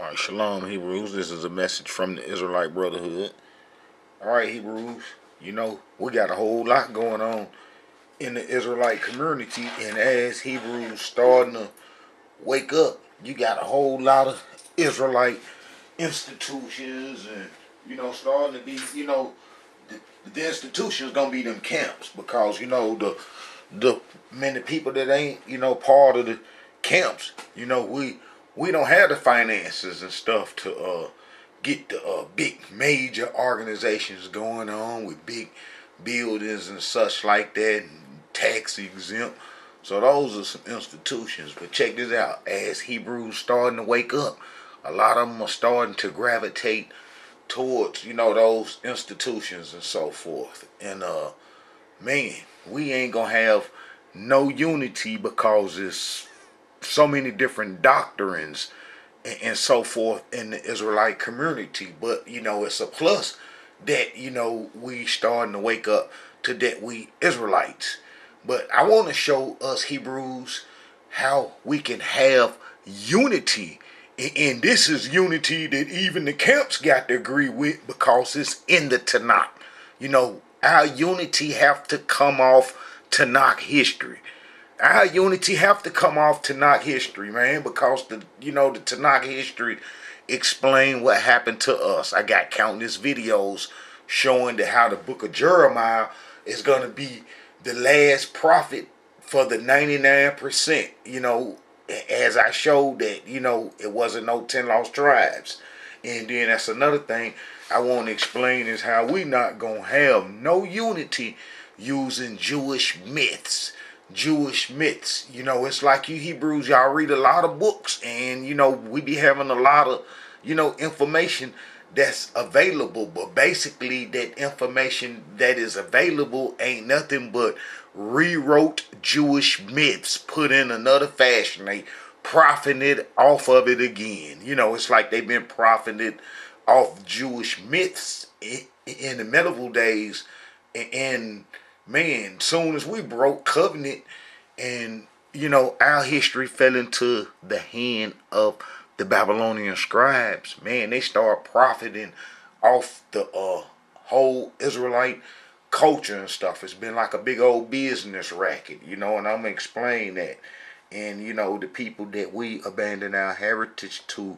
Alright, Shalom, Hebrews. This is a message from the Israelite Brotherhood. Alright, Hebrews. You know, we got a whole lot going on in the Israelite community, and as Hebrews starting to wake up, you got a whole lot of Israelite institutions and, starting to be, the institutions gonna be them camps because, the many people that ain't, part of the camps, we don't have the finances and stuff to get the big major organizations going on with big buildings and such like that, and tax exempt. So those are some institutions. But check this out: as Hebrews starting to wake up, a lot of them are starting to gravitate towards those institutions and so forth. And man, we ain't gonna have no unity because there's so many different doctrines and so forth in the Israelite community. But it's a plus that we starting to wake up to that we Israelites. But I want to show us Hebrews how we can have unity, and this is unity that even the camps got to agree with because it's in the Tanakh. Our unity have to come off Tanakh history. Our unity have to come off Tanakh history, man, because the Tanakh history explain what happened to us. I got countless videos showing that how the book of Jeremiah is gonna be the last prophet for the 99%. As I showed that it wasn't no 10 lost tribes. And then that's another thing I want to explain is how we not gonna have no unity using Jewish myths. It's like you Hebrews, y'all read a lot of books, and we be having a lot of information that's available, but basically that information that is available ain't nothing but rewrote Jewish myths put in another fashion. They profited off of it again. It's like they've been profited off Jewish myths in the medieval days. And man, soon as we broke covenant and our history fell into the hand of the Babylonian scribes, man, they start profiting off the whole Israelite culture and stuff. It's been like a big old business racket, and I'm gonna explain that. And the people that we abandon our heritage to,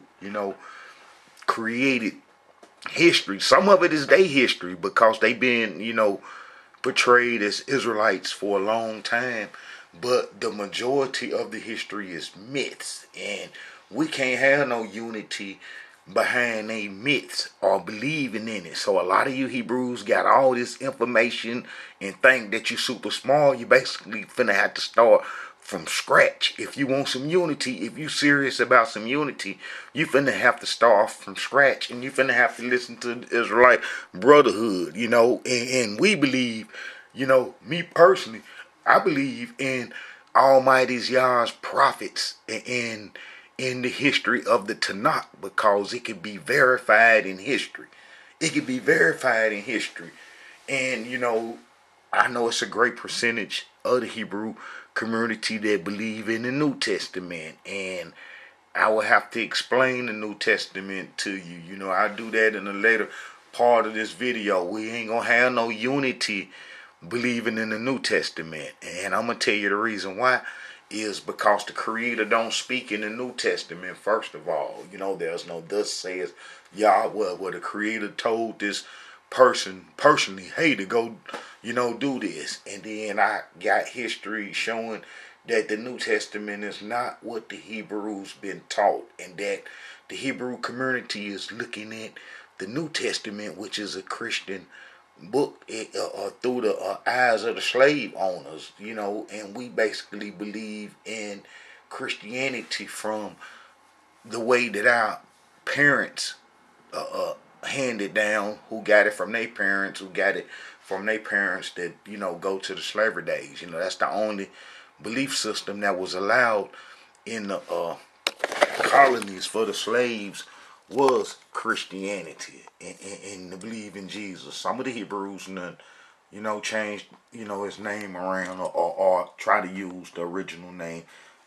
created history. Some of it is their history because they've been, portrayed as Israelites for a long time, but the majority of the history is myths, and we can't have no unity behind a myths or believing in it. So a lot of you Hebrews got all this information and think that you super smart. You basically finna have to start from scratch. If you want some unity, if you serious about some unity, you finna have to start from scratch, and you finna have to listen to the Israelite Brotherhood, and we believe, me personally, I believe in Almighty Yah's prophets and in the history of the Tanakh because it can be verified in history. It can be verified in history. And, I know it's a great percentage of the Hebrew community that believe in the New Testament. And I will have to explain the New Testament to you. I'll do that in a later part of this video. We ain't going to have no unity believing in the New Testament. And I'm going to tell you the reason why is because the Creator don't speak in the New Testament, first of all. There's no thus says Yahweh, where the Creator told this person personally, hey, to go, do this. And then I got history showing that the New Testament is not what the Hebrews been taught, and that the Hebrew community is looking at the New Testament, which is a Christian book, through the eyes of the slave owners, and we basically believe in Christianity from the way that our parents handed down, who got it from their parents, who got it from their parents that go to the slavery days. That's the only belief system that was allowed in the colonies for the slaves was Christianity and to believe in Jesus. Some of the Hebrews changed his name around or try to use the original name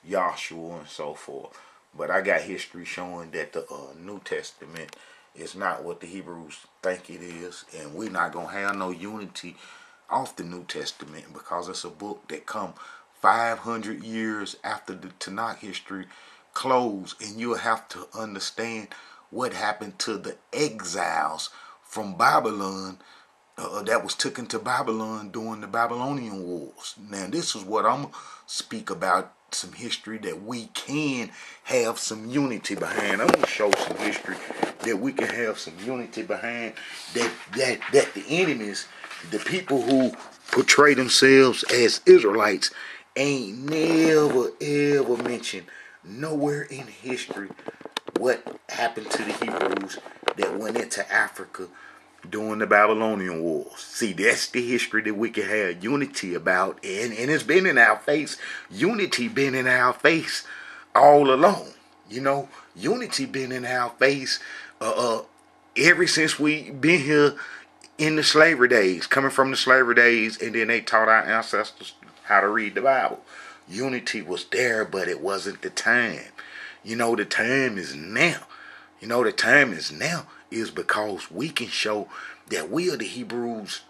Yahshua and so forth. But I got history showing that the New Testament is not what the Hebrews think it is, and we're not gonna have no unity off the New Testament because it's a book that come 500 years after the Tanakh history closed, and you'll have to understand what happened to the exiles from Babylon that was taken to Babylon during the Babylonian Wars. Now, this is what I'm speak about, some history that we can have some unity behind. I'm gonna show some history that we can have some unity behind. That the enemies, the people who portray themselves as Israelites, ain't never ever mentioned nowhere in history what happened to the Hebrews that went into Africa during the Babylonian Wars. See, that's the history that we can have unity about, and it's been in our face. Unity been in our face all along. You know, unity been in our face ever since we been here in the slavery days, coming from the slavery days, and then they taught our ancestors how to read the Bible. Unity was there, but it wasn't the time. You know, the time is now. You know, the time is now is because we can show that we are the Hebrews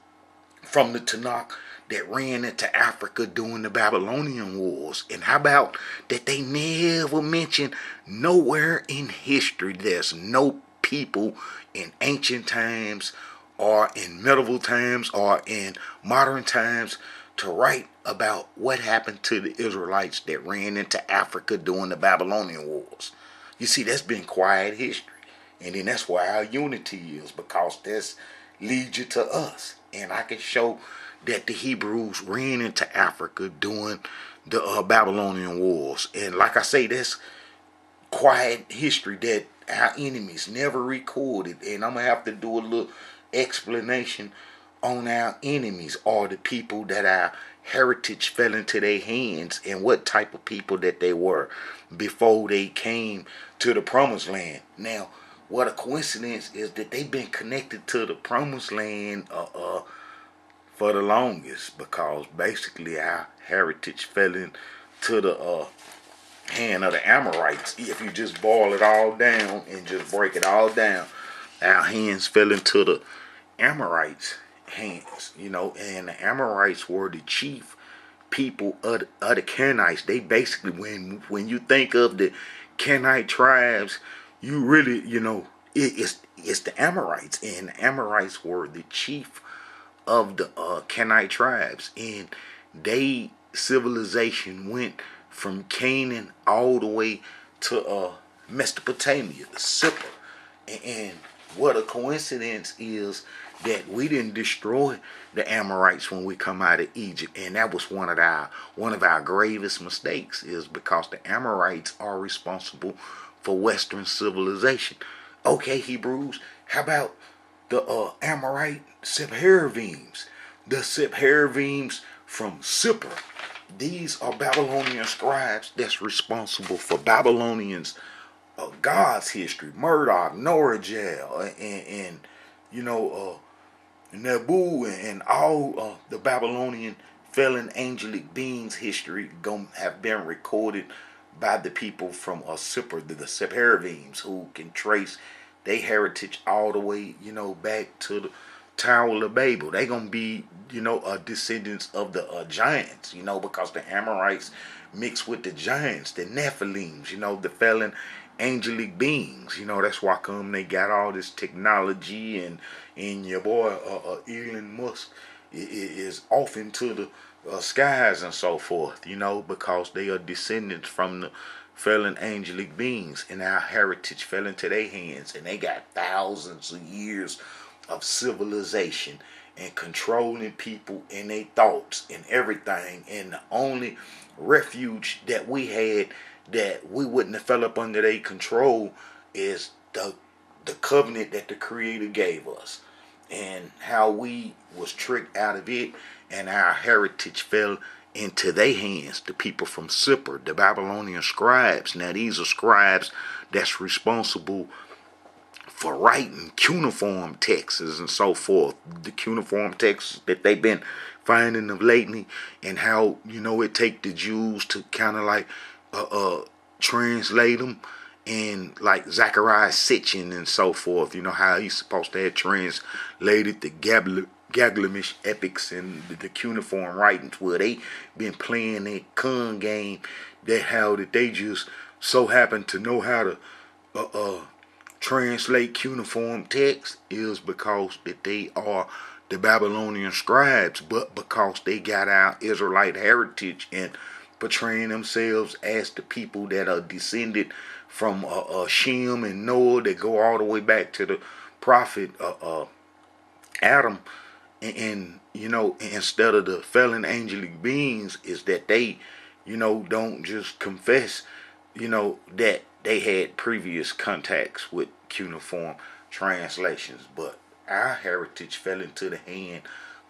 from the Tanakh that ran into Africa during the Babylonian Wars. And how about that they never mention nowhere in history there's no people in ancient times or in medieval times or in modern times to write about what happened to the Israelites that ran into Africa during the Babylonian Wars. You see, that's been quiet history. And then that's why our unity is, because this leads you to us. And I can show that the Hebrews ran into Africa during the Babylonian Wars. And like I say, that's quiet history that our enemies never recorded. And I'm going to have to do a little explanation on our enemies, or the people that our heritage fell into their hands, and what type of people that they were before they came to the promised land. Now, what a coincidence is that they've been connected to the promised land for the longest, because basically our heritage fell into the hand of the Amorites. If you just boil it all down and just break it all down, our hands fell into the Amorites' hands, you know, and the Amorites were the chief people of the Canaanites. They basically, when you think of the Canaanite tribes, you really, you know, it's the Amorites, and the Amorites were the chief of the Canaanite tribes, and they civilization went from Canaan all the way to Mesopotamia, Sipper. And what a coincidence is that we didn't destroy the Amorites when we come out of Egypt, and that was one of our gravest mistakes, is because the Amorites are responsible for Western civilization. Okay, Hebrews, how about the Amorite Sepharvims? The Sepharvims from Sippar. These are Babylonian scribes that's responsible for Babylonians' God's history, Murdoch, Norajel, and you know, Nebu, and all the Babylonian fallen angelic beings' history have been recorded by the people from Sippar, the Sepharvims, who can trace their heritage all the way, you know, back to the Tower of Babel. They gonna be, you know, descendants of the giants, you know, because the Amorites mixed with the giants, the Nephilims, you know, the fallen angelic beings. You know, that's why come they got all this technology, and your boy Elon Musk is off into the skies and so forth, you know, because they are descendants from the fallen angelic beings, and our heritage fell into their hands, and they got thousands of years of civilization and controlling people and their thoughts and everything. And the only refuge that we had that we wouldn't have fell up under their control is the covenant that the Creator gave us, and how we was tricked out of it, and our heritage fell into their hands, the people from Sippar, the Babylonian scribes. Now, these are scribes that's responsible for writing cuneiform texts and so forth. The cuneiform texts that they've been finding of lately, and how, you know, it take the Jews to kind of like translate them, and like Zechariah Sitchin and so forth. You know how he's supposed to have translated the Gilgamesh epics and the cuneiform writings, where they been playing that con game, that how that they just so happen to know how to translate cuneiform text, is because that they are the Babylonian scribes, but because they got our Israelite heritage and portraying themselves as the people that are descended from Shem and Noah, that go all the way back to the prophet Adam, and you know, instead of the fallen angelic beings, is that they, you know, don't just confess, you know, that they had previous contacts with cuneiform translations, but our heritage fell into the hand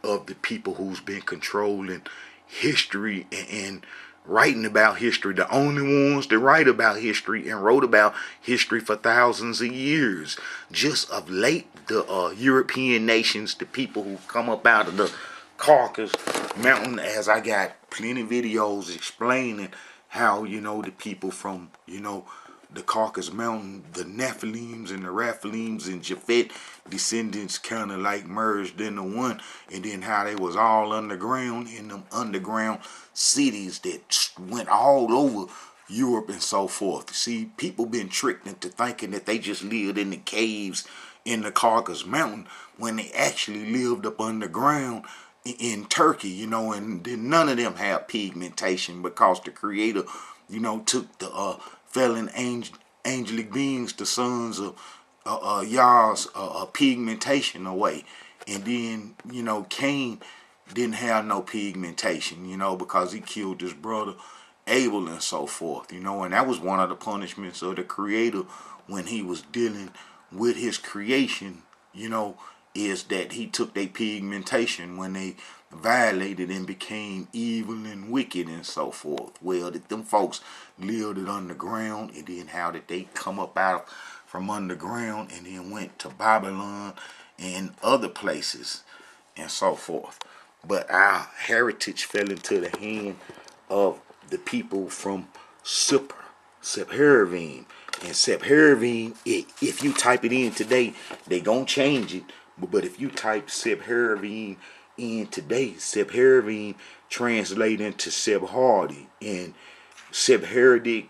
of the people who's been controlling history and writing about history, the only ones that write about history and wrote about history for thousands of years. Just of late, the European nations, the people who come up out of the Caucasus Mountain, as I got plenty of videos explaining how, you know, the people from, you know, the Caucasus Mountain, the Nephilims and the Raphalims and Japhet descendants kind of like merged into one, and then how they was all underground in them underground cities that went all over Europe and so forth. See, people been tricked into thinking that they just lived in the caves in the Caucasus Mountain, when they actually lived up underground in Turkey, you know, and then none of them have pigmentation, because the Creator, you know, took the fallen angelic beings, the sons of Yah's pigmentation away. And then, you know, Cain didn't have no pigmentation, you know, because he killed his brother Abel and so forth, you know, and that was one of the punishments of the Creator when he was dealing with his creation, you know, is that he took their pigmentation when they violated and became evil and wicked and so forth. Well, that them folks lived it underground, and then how did they come up out from underground and then went to Babylon and other places and so forth. But our heritage fell into the hand of the people from Sephardim. And Sephardim, if you type it in today, they gonna change it. But if you type Sephardim in today, Sephardim translate into Sephardi, and Sephardim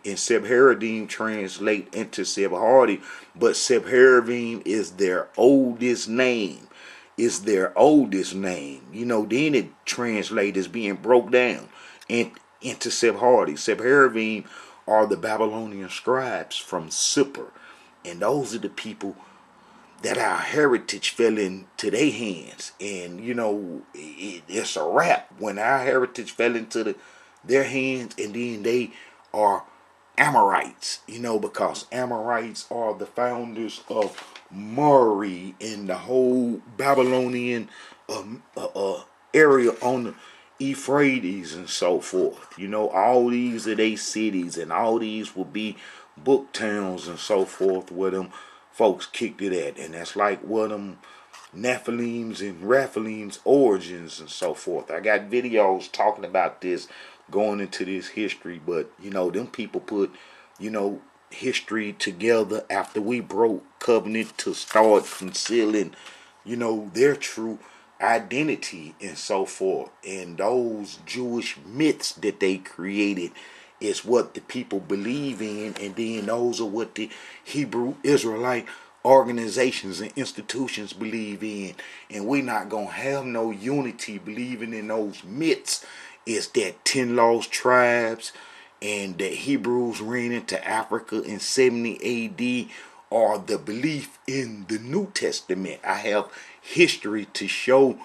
translate into Sephardi. But Sephardim is their oldest name. Is their oldest name. You know, then it translates as being broke down into Sephardi. Sephardim are the Babylonian scribes from Sippar, and those are the people that our heritage fell into their hands. And you know, it's a wrap when our heritage fell into their hands, and then they are Amorites, you know, because Amorites are the founders of Mari and the whole Babylonian area on the Euphrates and so forth. You know, all these are they cities, and all these will be book towns and so forth, where them folks kicked it at. And that's like where them Nephilims and Raphalims origins and so forth. I got videos talking about this, going into this history, but you know, them people put, you know, history together after we broke covenant to start concealing, you know, their true identity and so forth. And those Jewish myths that they created is what the people believe in, and then those are what the Hebrew Israelite organizations and institutions believe in. And we're not gonna have no unity believing in those myths. Is that 10 lost tribes and that Hebrews ran into Africa in 70 AD, or the belief in the New Testament. I have history to show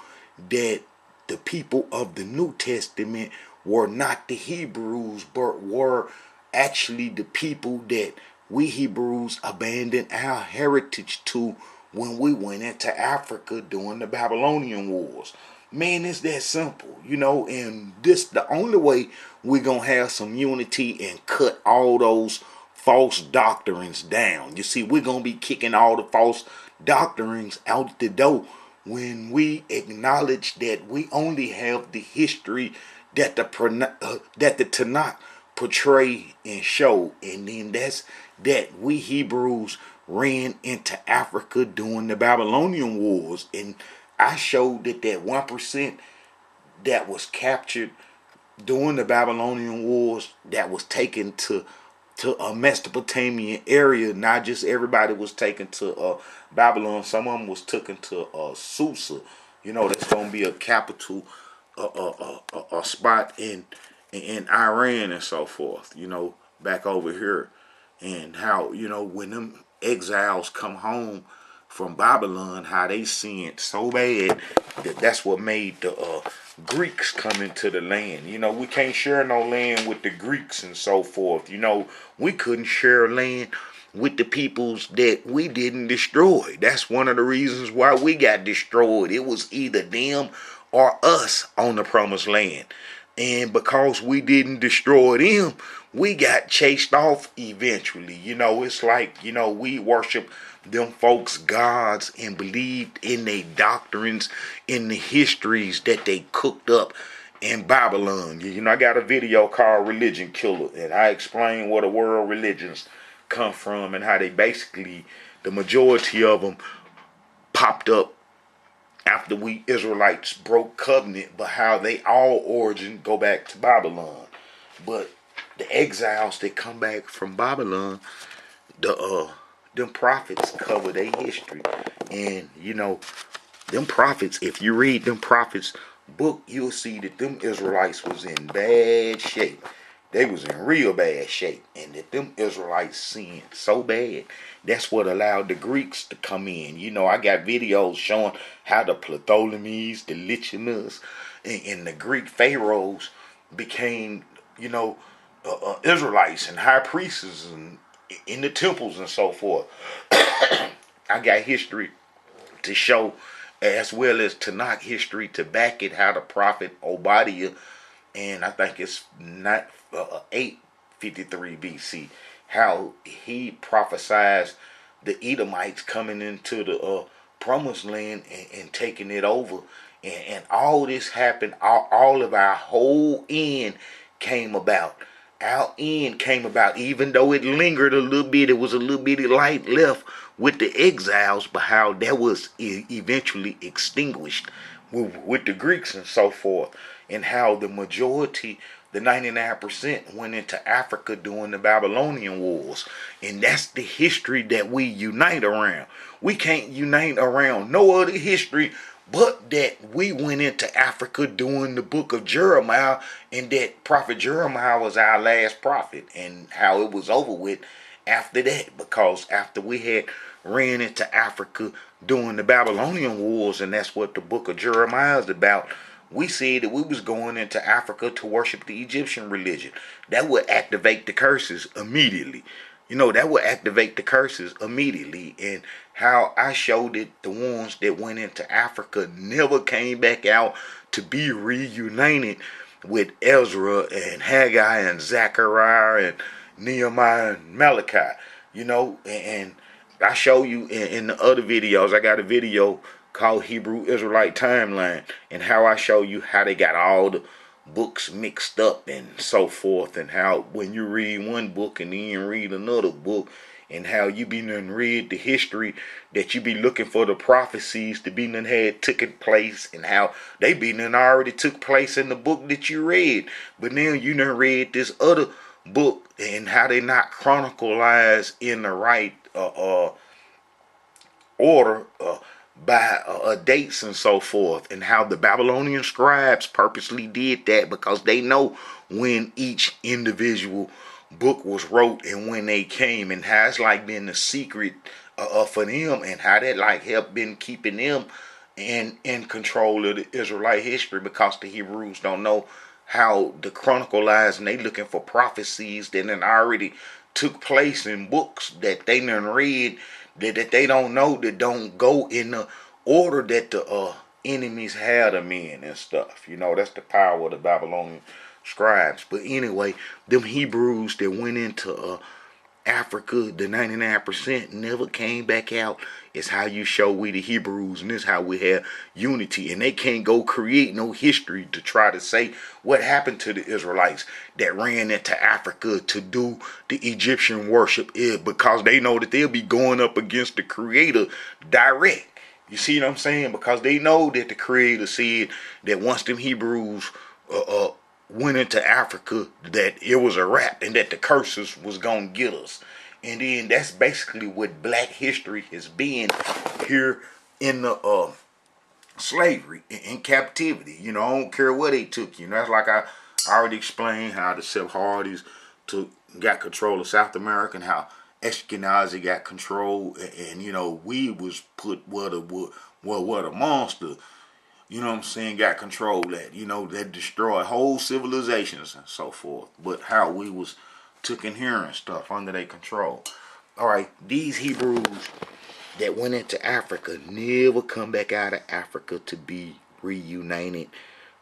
that the people of the New Testament were not the Hebrews, but were actually the people that we Hebrews abandoned our heritage to when we went into Africa during the Babylonian Wars. Man, it's that simple, you know, and this the only way we're going to have some unity and cut all those false doctrines down. You see, we're going to be kicking all the false doctrines out the door when we acknowledge that we only have the history that the Tanakh portray and show. And then that's that we Hebrews ran into Africa during the Babylonian Wars. And I showed that 1% that was captured during the Babylonian Wars, that was taken to a Mesopotamian area. Not just everybody was taken to Babylon. Some of them was taken to Susa. That's going to be a capital, a spot in Iran and so forth. Back over here, and how when them exiles come home from Babylon, how they sinned so bad that's what made the Greeks come into the land. We can't share no land with the Greeks and so forth. We couldn't share land with the peoples that we didn't destroy. That's one of the reasons why we got destroyed. It was either them or us on the promised land. And because we didn't destroy them, we got chased off eventually. It's like, we worship them folks' gods and believed in their doctrines, in the histories that they cooked up in Babylon. I got a video called Religion Killer, and I explain where the world religions come from and how they basically, the majority of them popped up after we Israelites broke covenant, but how they all origin go back to Babylon. But the exiles that come back from Babylon, them prophets cover their history. And them prophets, if you read them prophets book, you'll see that them Israelites was in bad shape. They was in real bad shape, and that them Israelites sinned so bad. That's what allowed the Greeks to come in. I got videos showing how the Ptolemies, the Lycaones, and the Greek pharaohs became, Israelites and high priests and in the temples and so forth. I got history to show, as well as Tanakh history to back it, how the prophet Obadiah, and I think it's not 853 BC, how he prophesied the Edomites coming into the promised land and taking it over. And all this happened, all of our whole end came about. Our end came about, even though it lingered a little bit. It was a little bit of light left with the exiles, but how that was eventually extinguished with the Greeks and so forth. And how the majority, the 99%, went into Africa during the Babylonian Wars. And that's the history that we unite around. We can't unite around no other history but that we went into Africa during the book of Jeremiah, and that prophet Jeremiah was our last prophet, and how it was over with after that, because after we had ran into Africa during the Babylonian Wars, and that's what the book of Jeremiah is about, we said that we was going into Africa to worship the Egyptian religion. That would activate the curses immediately. That would activate the curses immediately. And how I showed it, the ones that went into Africa never came back out to be reunited with Ezra and Haggai and Zechariah and Nehemiah and Malachi. And I show you in the other videos. I got a video called Hebrew Israelite Timeline, and how I show you how they got all the books mixed up and so forth, and how when you read one book and then read another book, and how you be done read the history that you be looking for the prophecies to be done had taken place, and how they be done already took place in the book that you read, but now you done read this other book, and how they not chronicalized in the right order, by dates and so forth, and how the Babylonian scribes purposely did that because they know when each individual book was wrote and when they came, and how it's like been a secret for them, and how that like helped been keeping them in control of the Israelite history, because the Hebrews don't know how to chronicleize, and they looking for prophecies that then already took place in books that they done read, that they don't know, that don't go in the order that the enemies had them in and stuff. That's the power of the Babylonian scribes. But anyway, them Hebrews that went into Africa, the 99% never came back out. It's how you show we the Hebrews, and this how we have unity. And they can't go create no history to try to say what happened to the Israelites that ran into Africa to do the Egyptian worship, is because they know that they'll be going up against the Creator direct. You see what I'm saying? Because they know that the Creator said that once them Hebrews went into Africa, that it was a wrap and that the curses was gonna get us. And then that's basically what black history has been here in the slavery, in captivity. You know, I don't care what they took. You know, that's like I already explained how the Sephardists got control of South America and how Ashkenazi got control, and you know, we was put what a monster, you know what I'm saying, got control at, you know, that destroyed whole civilizations and so forth. But how we was took in here and stuff under their control. Alright, these Hebrews that went into Africa never come back out of Africa to be reunited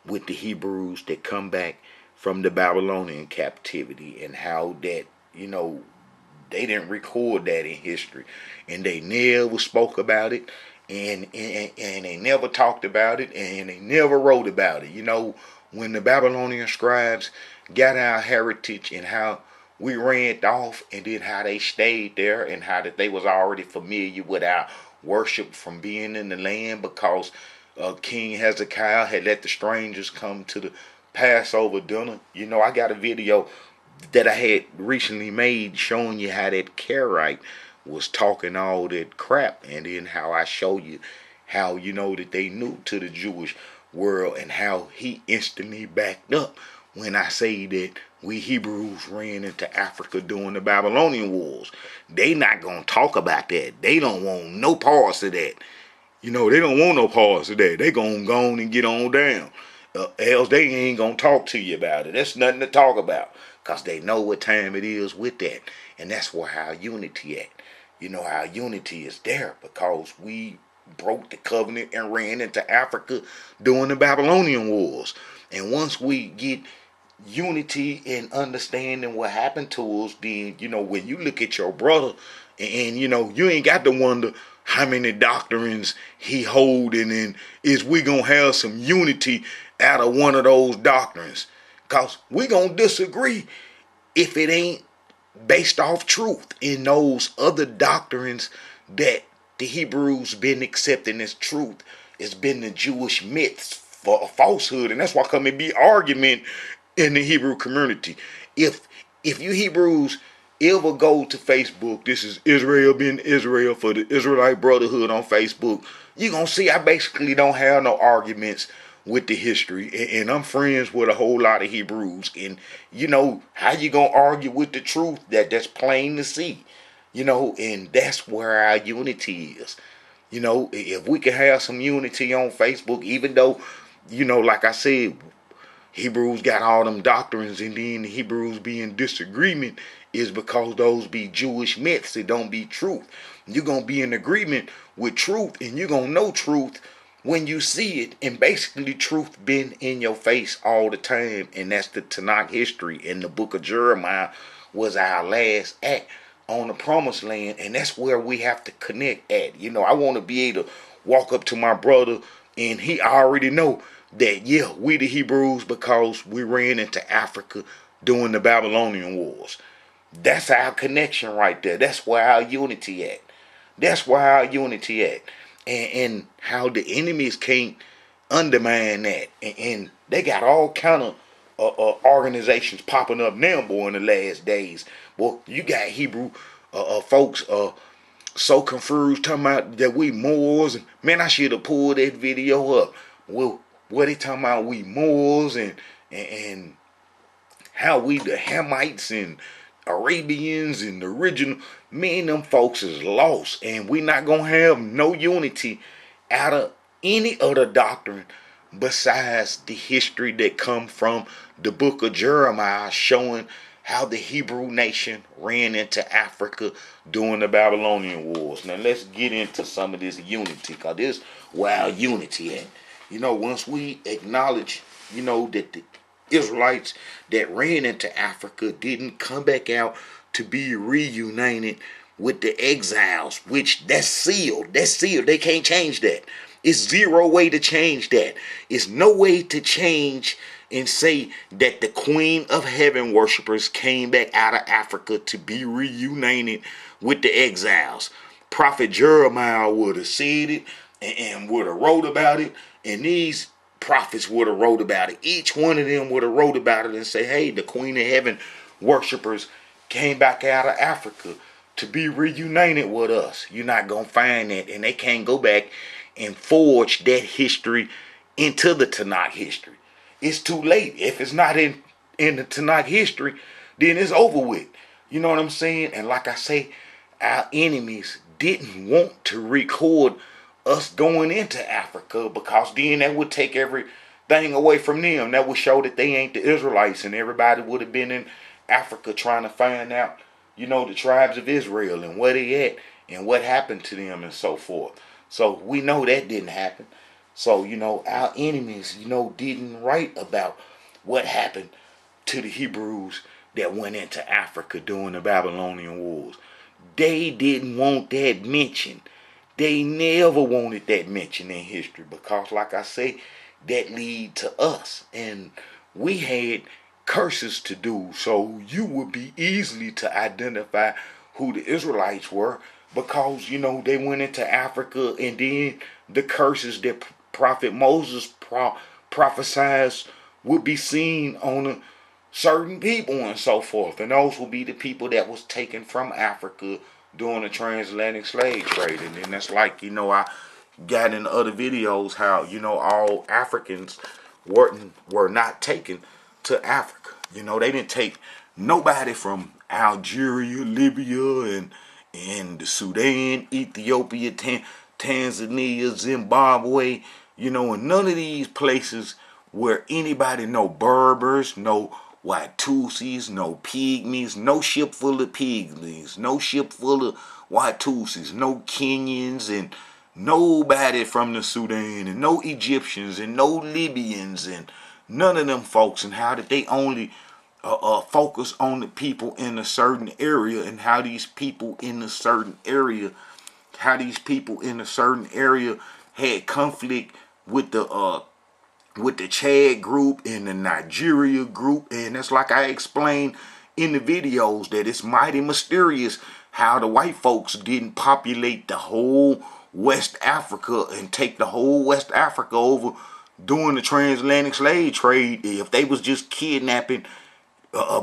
with the Hebrews that come back from the Babylonian captivity, and how that, you know, they didn't record that in history, and they never spoke about it, and they never talked about it, and they never wrote about it. You know, when the Babylonian scribes got our heritage and how we ran off, and then how they stayed there, and how that they was already familiar with our worship from being in the land, because King Hezekiah had let the strangers come to the Passover dinner. You know, I got a video that I had recently made showing you how that Karaite was talking all that crap, and then how I show you how, you know, that they knew to the Jewish world, and how he instantly backed up when I say that we Hebrews ran into Africa during the Babylonian wars. They not gonna talk about that. They don't want no parts of that. You know, they don't want no parts of that. They gonna go on and get on down. Else they ain't gonna talk to you about it. That's nothing to talk about, because they know what time it is with that. And that's where our unity at. You know, our unity is there because we broke the covenant and ran into Africa during the Babylonian wars. And once we get unity and understanding what happened to us, then, you know, when you look at your brother, and you know, you ain't got to wonder how many doctrines he holding, and is we gonna have some unity out of one of those doctrines, because we gonna disagree if it ain't based off truth in those other doctrines that the Hebrews been accepting as truth. It's been the Jewish myths for a falsehood, and that's why come and be argument in the Hebrew community. If you Hebrews ever go to Facebook, this is Israel being Israel for the Israelite Brotherhood on Facebook, you gonna see I basically don't have no arguments with the history, and I'm friends with a whole lot of Hebrews, and you know how you gonna argue with the truth that's plain to see, you know, and that's where our unity is. You know, if we can have some unity on Facebook, even though, you know, like I said, Hebrews got all them doctrines, and then the Hebrews be in disagreement is because those be Jewish myths. It don't be truth. You're going to be in agreement with truth, and you're going to know truth when you see it. And basically truth been in your face all the time, and that's the Tanakh history. And the book of Jeremiah was our last act on the promised land, and that's where we have to connect at. You know, I want to be able to walk up to my brother, and he already know that, yeah, we the Hebrews because we ran into Africa during the Babylonian wars. That's our connection right there. That's where our unity at. That's where our unity at. And how the enemies can't undermine that. And they got all kind of organizations popping up now, boy, in the last days. Well, you got Hebrew folks so confused talking about that we Moors. And man, I should have pulled that video up. Well, what they talking about, we Moors, and how we the Hamites and Arabians and the original. Man, them folks is lost, and we not gonna have no unity out of any other doctrine besides the history that come from the book of Jeremiah, showing how the Hebrew nation ran into Africa during the Babylonian wars. Now let's get into some of this unity, because this where our unity at. You know, once we acknowledge, you know, that the Israelites that ran into Africa didn't come back out to be reunited with the exiles, which that's sealed. That's sealed. They can't change that. It's zero way to change that. It's no way to change and say that the Queen of Heaven worshipers came back out of Africa to be reunited with the exiles. Prophet Jeremiah would have said it and would have wrote about it, and these prophets would have wrote about it. Each one of them would have wrote about it and say, hey, the Queen of Heaven worshipers came back out of Africa to be reunited with us. You're not going to find that, and they can't go back and forge that history into the Tanakh history. It's too late. If it's not in the Tanakh history, then it's over with. You know what I'm saying? And like I say, our enemies didn't want to record us going into Africa, because then that would take everything away from them. That would show that they ain't the Israelites, and everybody would have been in Africa trying to find out, the tribes of Israel and where they at and what happened to them and so forth. So we know that didn't happen. So, our enemies, didn't write about what happened to the Hebrews that went into Africa during the Babylonian Wars. They didn't want that mentioned. They never wanted that mentioned in history, because, like I say, that lead to us. And we had curses to do, so you would be easily to identify who the Israelites were, because, they went into Africa, and then the curses that Prophet Moses prophesied would be seen on certain people and so forth. And those will be the people that was taken from Africa during the transatlantic slave trade. And then that's like, I got in other videos how, all Africans were not taken to Africa. They didn't take nobody from Algeria, Libya, and the Sudan, Ethiopia, Tanzania, Zimbabwe, and none of these places where anybody, no Berbers, no Watusis, no Pygmies, no ship full of Pygmies, no ship full of Watusis, no Kenyans, and nobody from the Sudan, and no Egyptians, and no Libyans, and none of them folks, and how did they only focus on the people in a certain area, and how these people in a certain area, had conflict with the Chad group and the Nigeria group. And that's like I explained in the videos, that it's mighty mysterious how the white folks didn't populate the whole West Africa and take the whole West Africa over during the transatlantic slave trade, if they was just kidnapping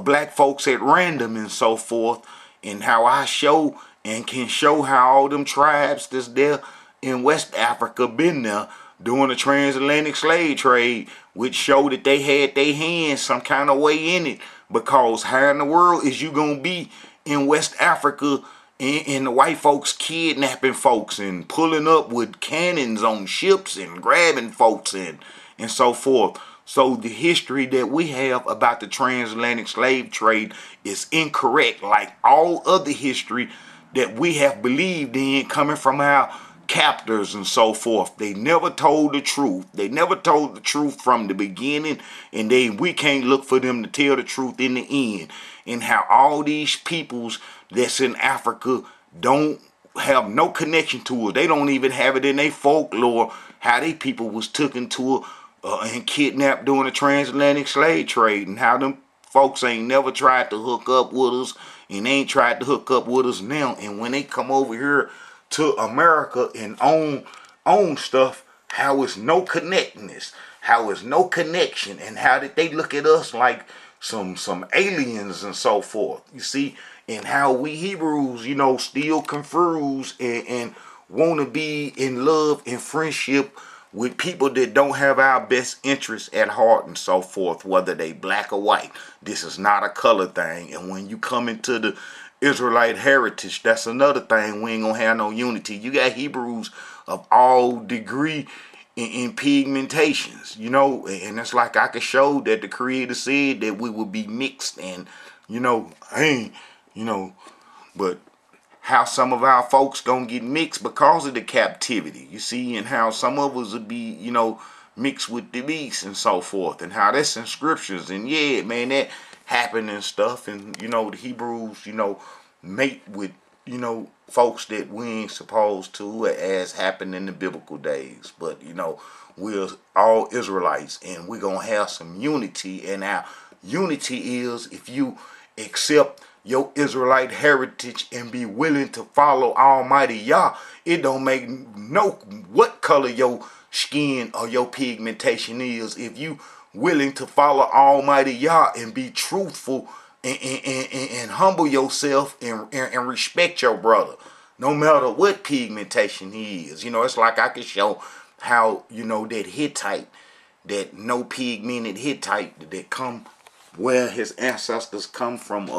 black folks at random and so forth. And how I show and can show how all them tribes that's there in West Africa been there during the transatlantic slave trade, which showed that they had their hands some kind of way in it. Because how in the world is you gonna be in West Africa and the white folks kidnapping folks and pulling up with cannons on ships and grabbing folks and so forth? So the history that we have about the transatlantic slave trade is incorrect, like all other history that we have believed in coming from our captors and so forth. They never told the truth. They never told the truth from the beginning, and we can't look for them to tell the truth in the end. And how all these peoples that's in Africa don't have no connection to it. They don't even have it in their folklore how they people was taken to and kidnapped during the transatlantic slave trade, and how them folks ain't never tried to hook up with us, and they ain't tried to hook up with us now. And when they come over here to America and own stuff, how is no connectedness, how is no connection, and how did they look at us like some aliens and so forth? You see, and how we Hebrews, still confuse and want to be in love and friendship with people that don't have our best interests at heart and so forth, whether they black or white. This is not a color thing. And when you come into the Israelite heritage, that's another thing. We ain't gonna have no unity. You got Hebrews of all degree in pigmentations, and it's like I could show that the Creator said that we would be mixed, and but how some of our folks gonna get mixed because of the captivity, you see, and how some of us would be, mixed with the beast and so forth, and how that's in scriptures. And yeah, man, happen and stuff. And, the Hebrews, mate with, folks that we ain't supposed to, as happened in the biblical days. But, we're all Israelites, and we're going to have some unity. And our unity is if you accept your Israelite heritage and be willing to follow Almighty Yah. It don't make no what color your skin or your pigmentation is. If you willing to follow Almighty Yah and be truthful and humble yourself and respect your brother, no matter what pigmentation he is. It's like I can show how, that Hittite, that no pigmented Hittite that come where his ancestors come from,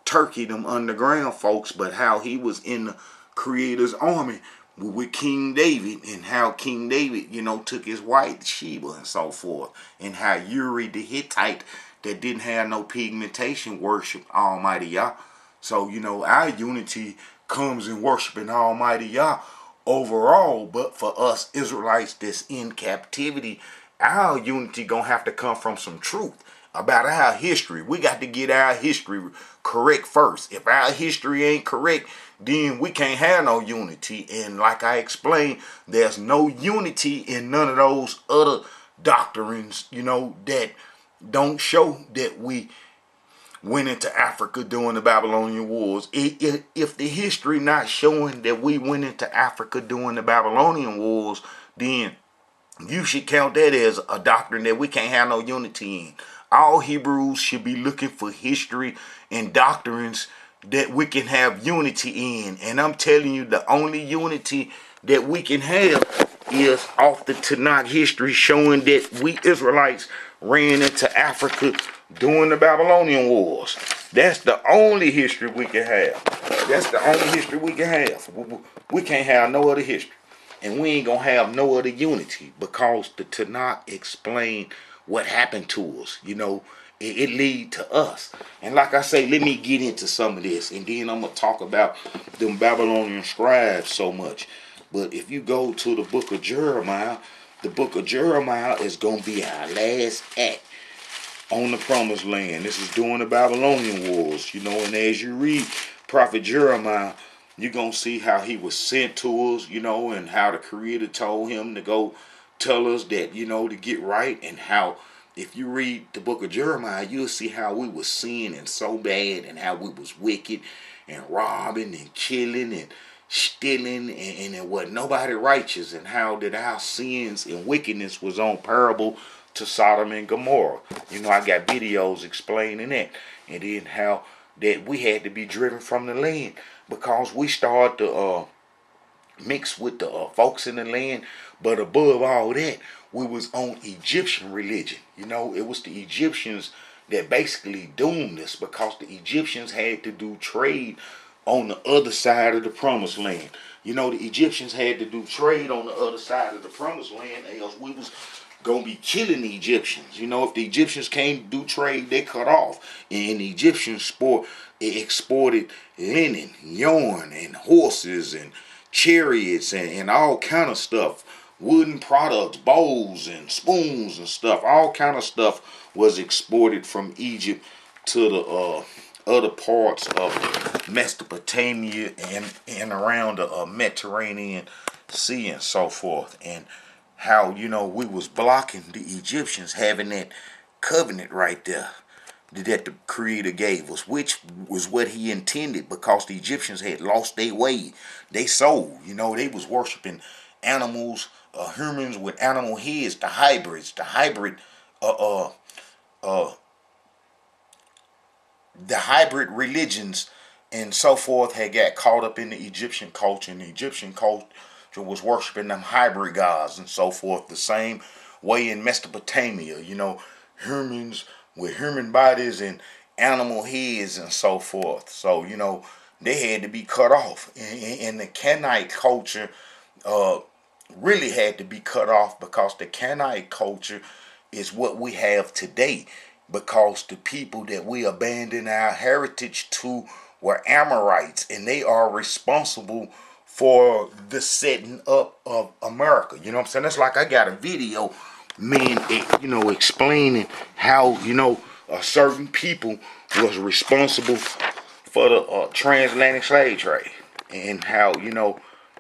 Turkey, them underground folks, but how he was in the Creator's army with King David, and how King David, took his wife Sheba and so forth, and how Uri the Hittite that didn't have no pigmentation worshiped Almighty Yah. So, our unity comes in worshiping Almighty Yah overall, but for us Israelites that's in captivity, our unity gonna have to come from some truth about our history. We got to get our history correct first. If our history ain't correct, then we can't have no unity. And like I explained, there's no unity in none of those other doctrines, that don't show that we went into Africa during the Babylonian Wars. If the history not showing that we went into Africa during the Babylonian Wars, then you should count that as a doctrine that we can't have no unity in. All Hebrews should be looking for history and doctrines that we can have unity in. And I'm telling you, the only unity that we can have is off the Tanakh history, showing that we Israelites ran into Africa during the Babylonian Wars. That's the only history we can have. That's the only history we can have. We can't have no other history. And we ain't going to have no other unity, because the Tanakh explained what happened to us. It lead to us. And like I say, let me get into some of this, and then I'm going to talk about them Babylonian scribes so much. But if you go to the book of Jeremiah, the book of Jeremiah is going to be our last act on the promised land. This is during the Babylonian Wars, and as you read Prophet Jeremiah, you're going to see how he was sent to us, and how the Creator told him to go tell us that, to get right. And how, if you read the book of Jeremiah, you'll see how we was sinning so bad, and how we was wicked and robbing and killing and stealing, and it wasn't nobody righteous, and how that our sins and wickedness was on parable to Sodom and Gomorrah. I got videos explaining that. And then how that we had to be driven from the land, because we started to mix with the folks in the land. But above all that, we was on Egyptian religion. It was the Egyptians that basically doomed us, because the Egyptians had to do trade on the other side of the promised land. The Egyptians had to do trade on the other side of the promised land, else we was gonna be killing the Egyptians. If the Egyptians can't do trade, they cut off. And the Egyptians exported linen, yarn, and horses, and chariots, and all kind of stuff. Wooden products, bowls and spoons and stuff. All kind of stuff was exported from Egypt to the other parts of Mesopotamia and around the Mediterranean Sea and so forth. And how, we was blocking the Egyptians having that covenant right there that the Creator gave us, which was what he intended, because the Egyptians had lost their way, they soul. They was worshiping animals, humans with animal heads, the hybrid religions and so forth had got caught up in the Egyptian culture, and the Egyptian culture was worshiping them hybrid gods and so forth. The same way in Mesopotamia, humans with human bodies and animal heads and so forth. So, they had to be cut off. And the Canaanite culture really had to be cut off, because the Canaanite culture is what we have today, because the people that we abandoned our heritage to were Amorites, and they are responsible for the setting up of America. You know what I'm saying? That's like I got a video, man, explaining how, a certain people was responsible for the transatlantic slave trade, and how,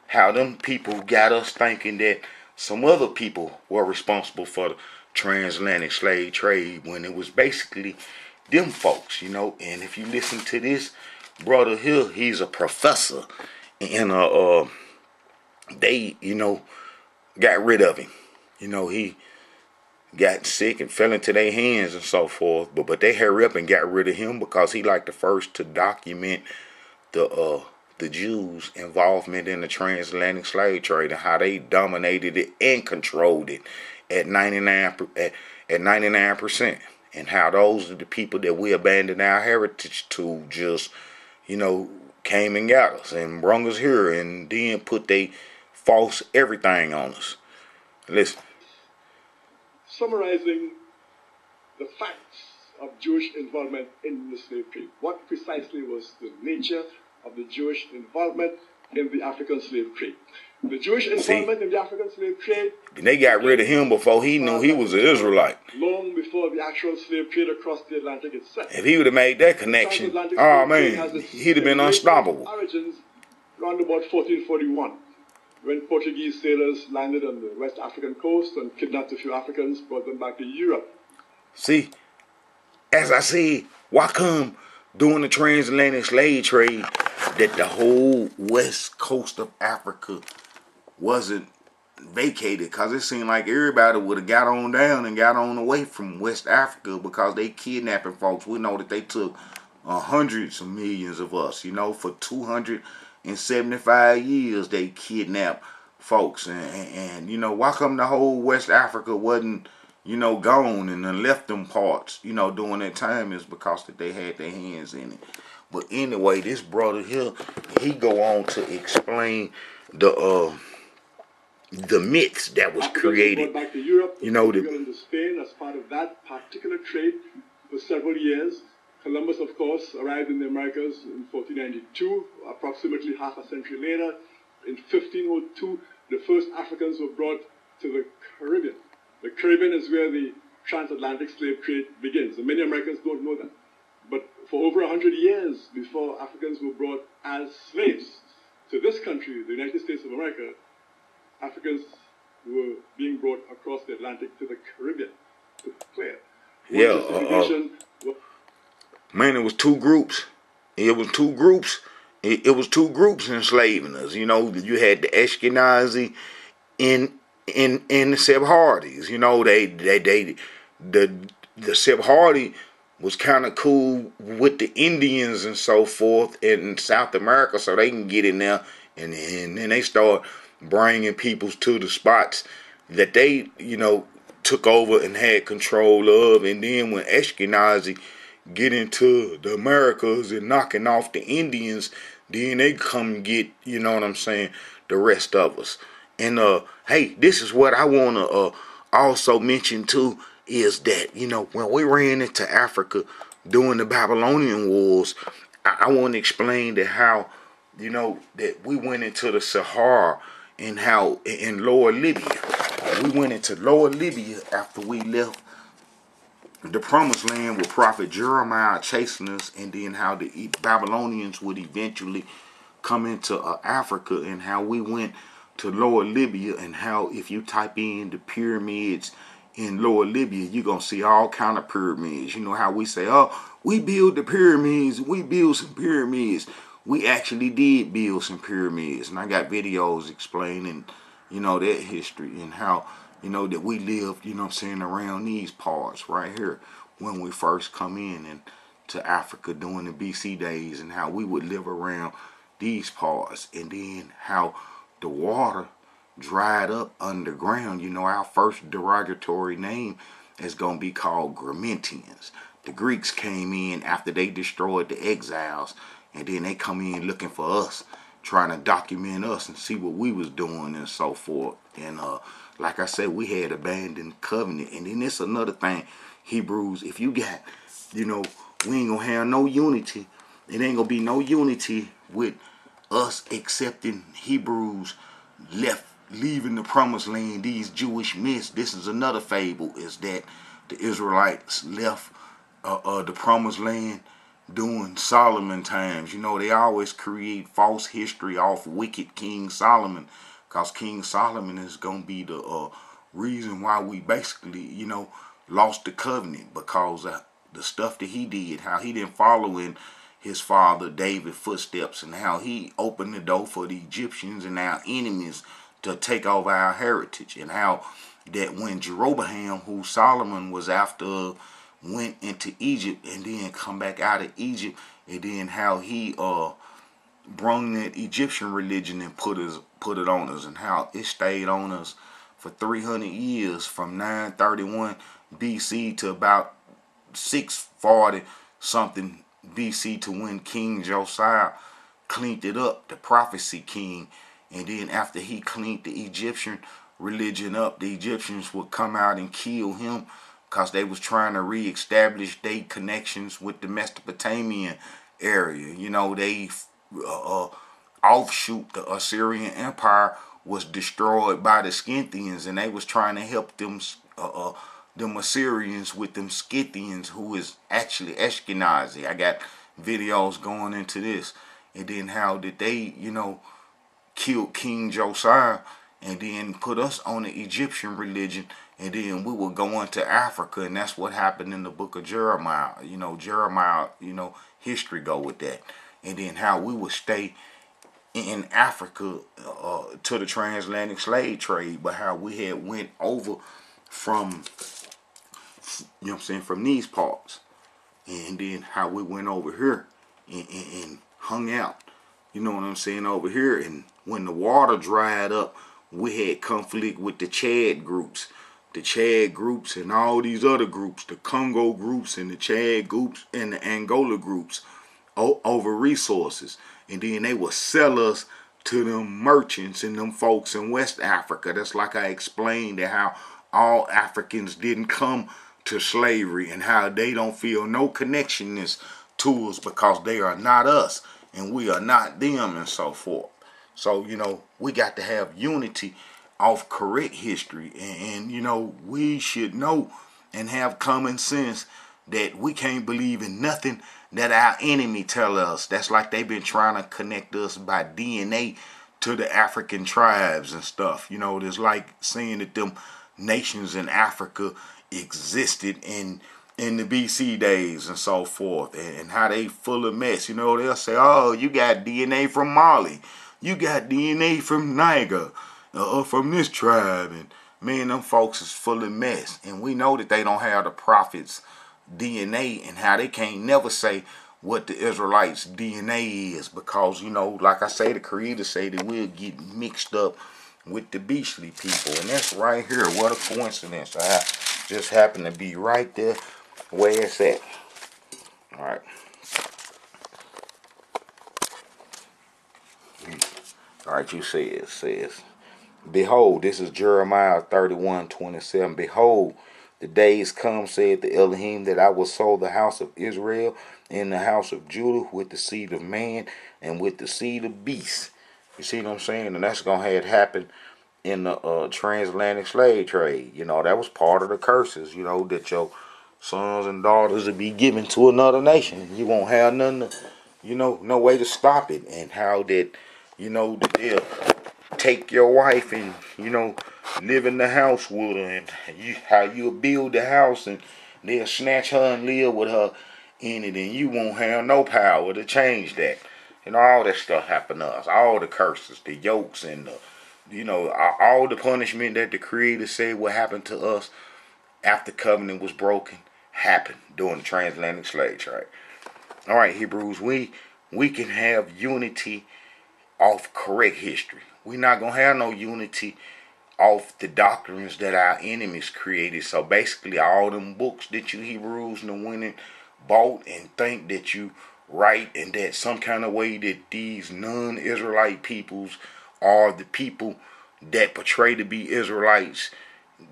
how them people got us thinking that some other people were responsible for the transatlantic slave trade when it was basically them folks, And if you listen to this brother here, he's a professor, and they, got rid of him. He got sick and fell into their hands and so forth. But they hurry up and got rid of him because he like the first to document the Jews' involvement in the transatlantic slave trade and how they dominated it and controlled it at 99%, and how those are the people that we abandoned our heritage to, just came and got us and brung us here and then put they false everything on us. Listen. Summarizing the facts of Jewish involvement in the slave trade. What precisely was the nature of the Jewish involvement in the African slave trade? The Jewish involvement in the African slave trade... They got rid of him before he knew he was an Israelite. Long before the actual slave trade across the Atlantic itself. If he would have made that connection, oh man, he'd have been unstoppable. Origins around about 1441. When Portuguese sailors landed on the West African coast and kidnapped a few Africans, brought them back to Europe. See, as I said, why come during the transatlantic slave trade that the whole west coast of Africa wasn't vacated? Because it seemed like everybody would have got on down and got on away from West Africa because they kidnapping folks. We know that they took hundreds of millions of us, for 275 years they kidnapped folks, and why come the whole West Africa wasn't gone and then left them parts during that time? Is because that they had their hands in it. But anyway, this brother here, he go on to explain the myths that was created. Back to Europe, into Spain as part of that particular trade for several years. Columbus, of course, arrived in the Americas in 1492, approximately half a century later. In 1502, the first Africans were brought to the Caribbean. The Caribbean is where the transatlantic slave trade begins, and many Americans don't know that. But for over 100 years before Africans were brought as slaves to this country, the United States of America, Africans were being brought across the Atlantic to the Caribbean. To clear. Man, it was two groups. It was two groups enslaving us. You had the Ashkenazi and the Sephardi's. The Sephardi was kind of cool with the Indians and so forth in South America, so they can get in there, and then they start bringing peoples to the spots that they took over and had control of. And then when Ashkenazi get into the Americas and knocking off the Indians, then they come and get, the rest of us. And hey, this is what I want to also mention too, is that, when we ran into Africa during the Babylonian Wars, I want to explain that how, that we went into the Sahara, and how in Lower Libya, we went into Lower Libya after we left the Promised Land with Prophet Jeremiah chasing us, and then how the Babylonians would eventually come into Africa, and how we went to Lower Libya, and how if you type in the pyramids in Lower Libya, you're going to see all kind of pyramids. How we say, oh, we build the pyramids, we build some pyramids. We actually did build some pyramids, and I got videos explaining, that history, and how, that we lived, around these parts right here when we first come in to Africa during the BC days, and how we would live around these parts, and then how the water dried up underground. Our first derogatory name is going to be called Gramintians. The Greeks came in after they destroyed the exiles, and then they come in looking for us, trying to document us and see what we was doing and so forth. And like I said, we had abandoned covenant. And then it's another thing, Hebrews, if you got, we ain't going to have no unity. It ain't going to be no unity with us accepting Hebrews leaving the Promised Land, these Jewish myths. This is another fable, is that the Israelites left the promised land during Solomon times. They always create false history off wicked King Solomon, because King Solomon is going to be the reason why we basically, lost the covenant, because the stuff that he did, how he didn't follow in his father David's footsteps, and how he opened the door for the Egyptians and our enemies to take over our heritage, and how that when Jeroboam, who Solomon was after, went into Egypt and then come back out of Egypt, and then how he brung that Egyptian religion and put it on us, and how it stayed on us for 300 years, from 931 BC to about 640 something BC, to when King Josiah cleaned it up, the prophecy king. And then after he cleaned the Egyptian religion up, the Egyptians would come out and kill him, because they was trying to reestablish their connections with the Mesopotamian area. They offshoot, the Assyrian Empire was destroyed by the Scythians, and they was trying to help them Assyrians with them Scythians, who is actually Ashkenazi. I got videos going into this. And then how did they, killed King Josiah, and then put us on the Egyptian religion, and then we were going to Africa, and that's what happened in the book of Jeremiah. Jeremiah, history go with that. And then how we would stay in Africa to the transatlantic slave trade, but how we had went over from, from these parts, and then how we went over here and hung out, over here. And when the water dried up, we had conflict with the Chad groups, and all these other groups, the Congo groups and the Chad groups and the Angola groups, over resources. And then they would sell us to them merchants and them folks in West Africa. That's like I explained, that how all Africans didn't come to slavery, and how they don't feel no connectionness to us, because they are not us and we are not them, and so forth. So, we got to have unity of correct history, and we should know and have common sense that we can't believe in nothing that our enemy tell us. That's like they've been trying to connect us by DNA to the African tribes and stuff. There's like saying that them nations in Africa existed in the BC days and so forth, and how they full of mess. They'll say, oh, you got DNA from Mali, you got DNA from Niger, from this tribe, and man, them folks is full of mess. And we know that they don't have the prophets' DNA, and how they can't never say what the Israelites' DNA is, because like I say, the Creator say that we'll get mixed up with the beastly people. And that's right here. What a coincidence. I just happen to be right there where it's at. Alright. Alright, you see it says, behold, this is Jeremiah 31:27. Behold, the days come, said the Elohim, that I will sow the house of Israel and the house of Judah with the seed of man and with the seed of beast. You see what I'm saying? And that's going to have happen in the transatlantic slave trade. That was part of the curses, that your sons and daughters will be given to another nation. You won't have nothing to, no way to stop it. And how that, that they'll take your wife and, live in the house with her, and how you'll build the house and they'll snatch her and live with her in it, and you won't have no power to change that. All that stuff happened to us. All the curses, the yokes, and all the punishment that the Creator said would happen to us after covenant was broken happened during the transatlantic slave trade. All right, Hebrews, we can have unity of correct history. We're not going to have no unity of the doctrines that our enemies created. So basically, all them books that you Hebrews went and bought and think that you right, and that some kind of way that these non-Israelite peoples are the people that portray to be Israelites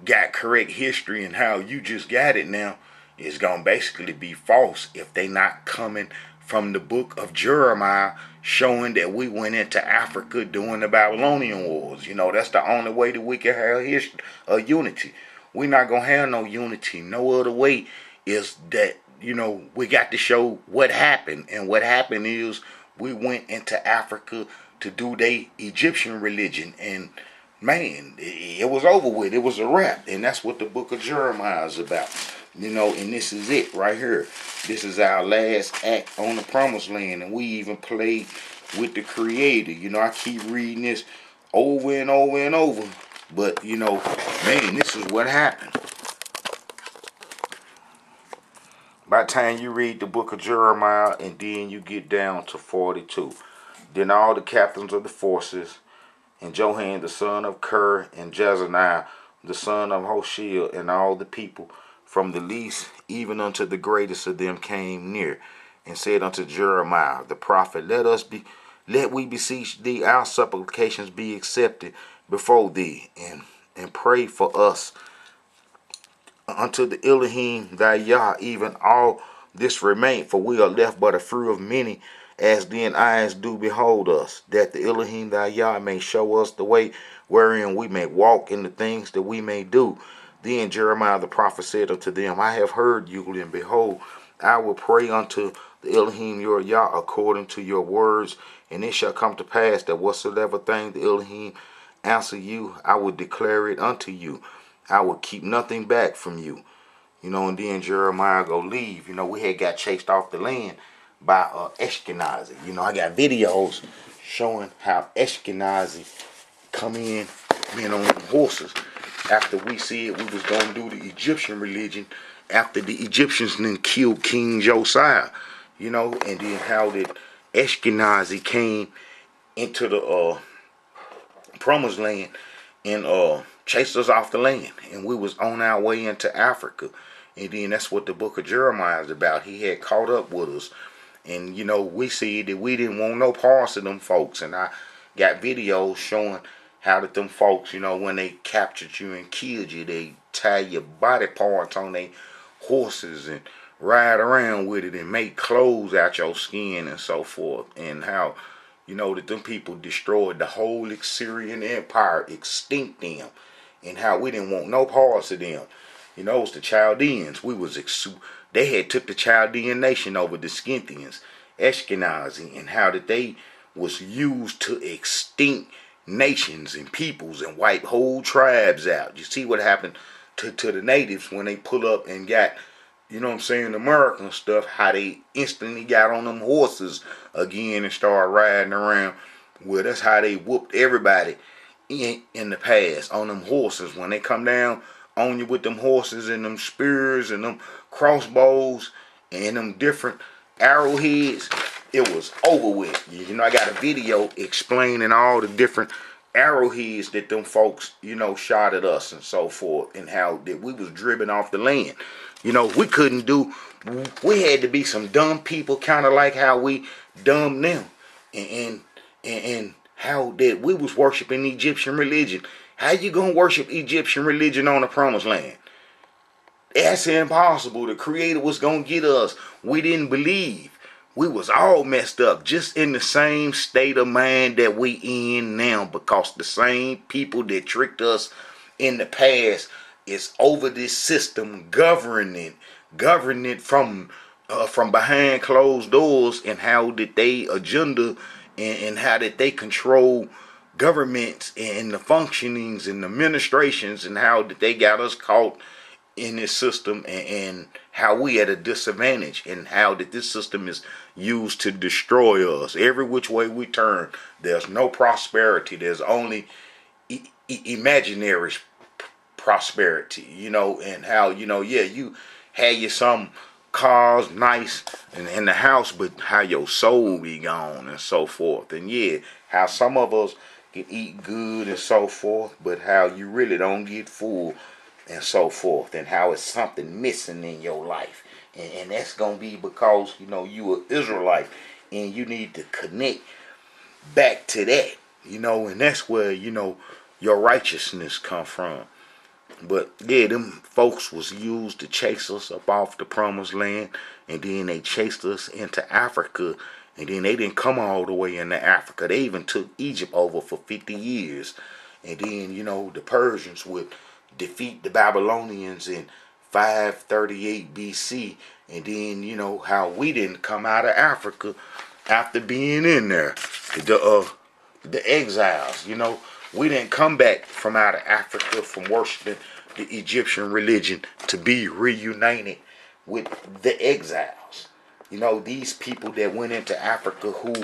got correct history, and how you just got it now is going to basically be false if they not coming from the book of Jeremiah, showing that we went into Africa during the Babylonian wars. That's the only way that we can have history, unity. We're not going to have no unity. No other way is that we got to show what happened. And what happened is we went into Africa to do their Egyptian religion. And man, it was over with. It was a wrap. And that's what the book of Jeremiah is about. And this is it right here. This is our last act on the promised land. And we even played with the creator. I keep reading this over and over and over. But, man, this is what happened. By the time you read the book of Jeremiah and then you get down to 42. Then all the captains of the forces, and Johan the son of Ker, and Jezaniah the son of Hoshea, and all the people, from the least even unto the greatest of them, came near, and said unto Jeremiah the prophet, Let we beseech thee, our supplications be accepted before thee, and pray for us unto the Elohim thy Yah, even all this remain, for we are left but a few of many, as then eyes do behold us, that the Elohim thy Yah may show us the way wherein we may walk in the things that we may do. Then Jeremiah the prophet said unto them, I have heard you, and behold, I will pray unto the Elohim your Yah according to your words, and it shall come to pass that whatsoever thing the Elohim answer you, I will declare it unto you. I will keep nothing back from you. And then Jeremiah go leave. We had got chased off the land by Ashkenazi. I got videos showing how Ashkenazi come in on horses. After we said we was going to do the Egyptian religion, after the Egyptians then killed King Josiah, and then how that Ashkenazi came into the promised land and chased us off the land, and we was on our way into Africa. And then that's what the book of Jeremiah is about. He had caught up with us, and we said that we didn't want no parts of them folks. And I got videos showing how that them folks, when they captured you and killed you, they tie your body parts on their horses and ride around with it and make clothes out your skin and so forth. And how that them people destroyed the whole Assyrian Empire, extinct them, and how we didn't want no parts of them. It was the Chaldeans. They had took the Chaldean nation over the Scythians, Ashkenazi, and how that they was used to extinct nations and peoples and wipe whole tribes out. You see what happened to the natives when they pull up and got, American stuff, how they instantly got on them horses again and started riding around. Well, that's how they whooped everybody in the past, on them horses. When they come down on you with them horses and them spears and them crossbows and them different arrowheads, it was over with. I got a video explaining all the different arrowheads that them folks, shot at us and so forth, and how that we was driven off the land. We had to be some dumb people, kind of like how we dumb them, and how that we was worshiping Egyptian religion. How you gonna worship Egyptian religion on the promised land? That's impossible. The Creator was gonna get us. We didn't believe. We was all messed up, just in the same state of mind that we in now, because the same people that tricked us in the past is over this system, governing from behind closed doors, and how did they agenda and how did they control governments and the functionings and the administrations, and how did they got us caught in this system, and how we at a disadvantage, and how that this system is used to destroy us. Every which way we turn, there's no prosperity. There's only imaginary prosperity, and how, you had you some cars nice in the house, but how your soul be gone and so forth. And how some of us can eat good and so forth, but how you really don't get full and so forth, and how it's something missing in your life. And that's going to be because, you an Israelite, and you need to connect back to that, and that's where, your righteousness come from. But them folks was used to chase us up off the promised land, and then they chased us into Africa, and then they didn't come all the way into Africa. They even took Egypt over for 50 years. And then, the Persians would defeat the Babylonians and 538 BC. And then, how we didn't come out of Africa after being in there. The exiles, we didn't come back from out of Africa from worshiping the Egyptian religion to be reunited with the exiles. These people that went into Africa who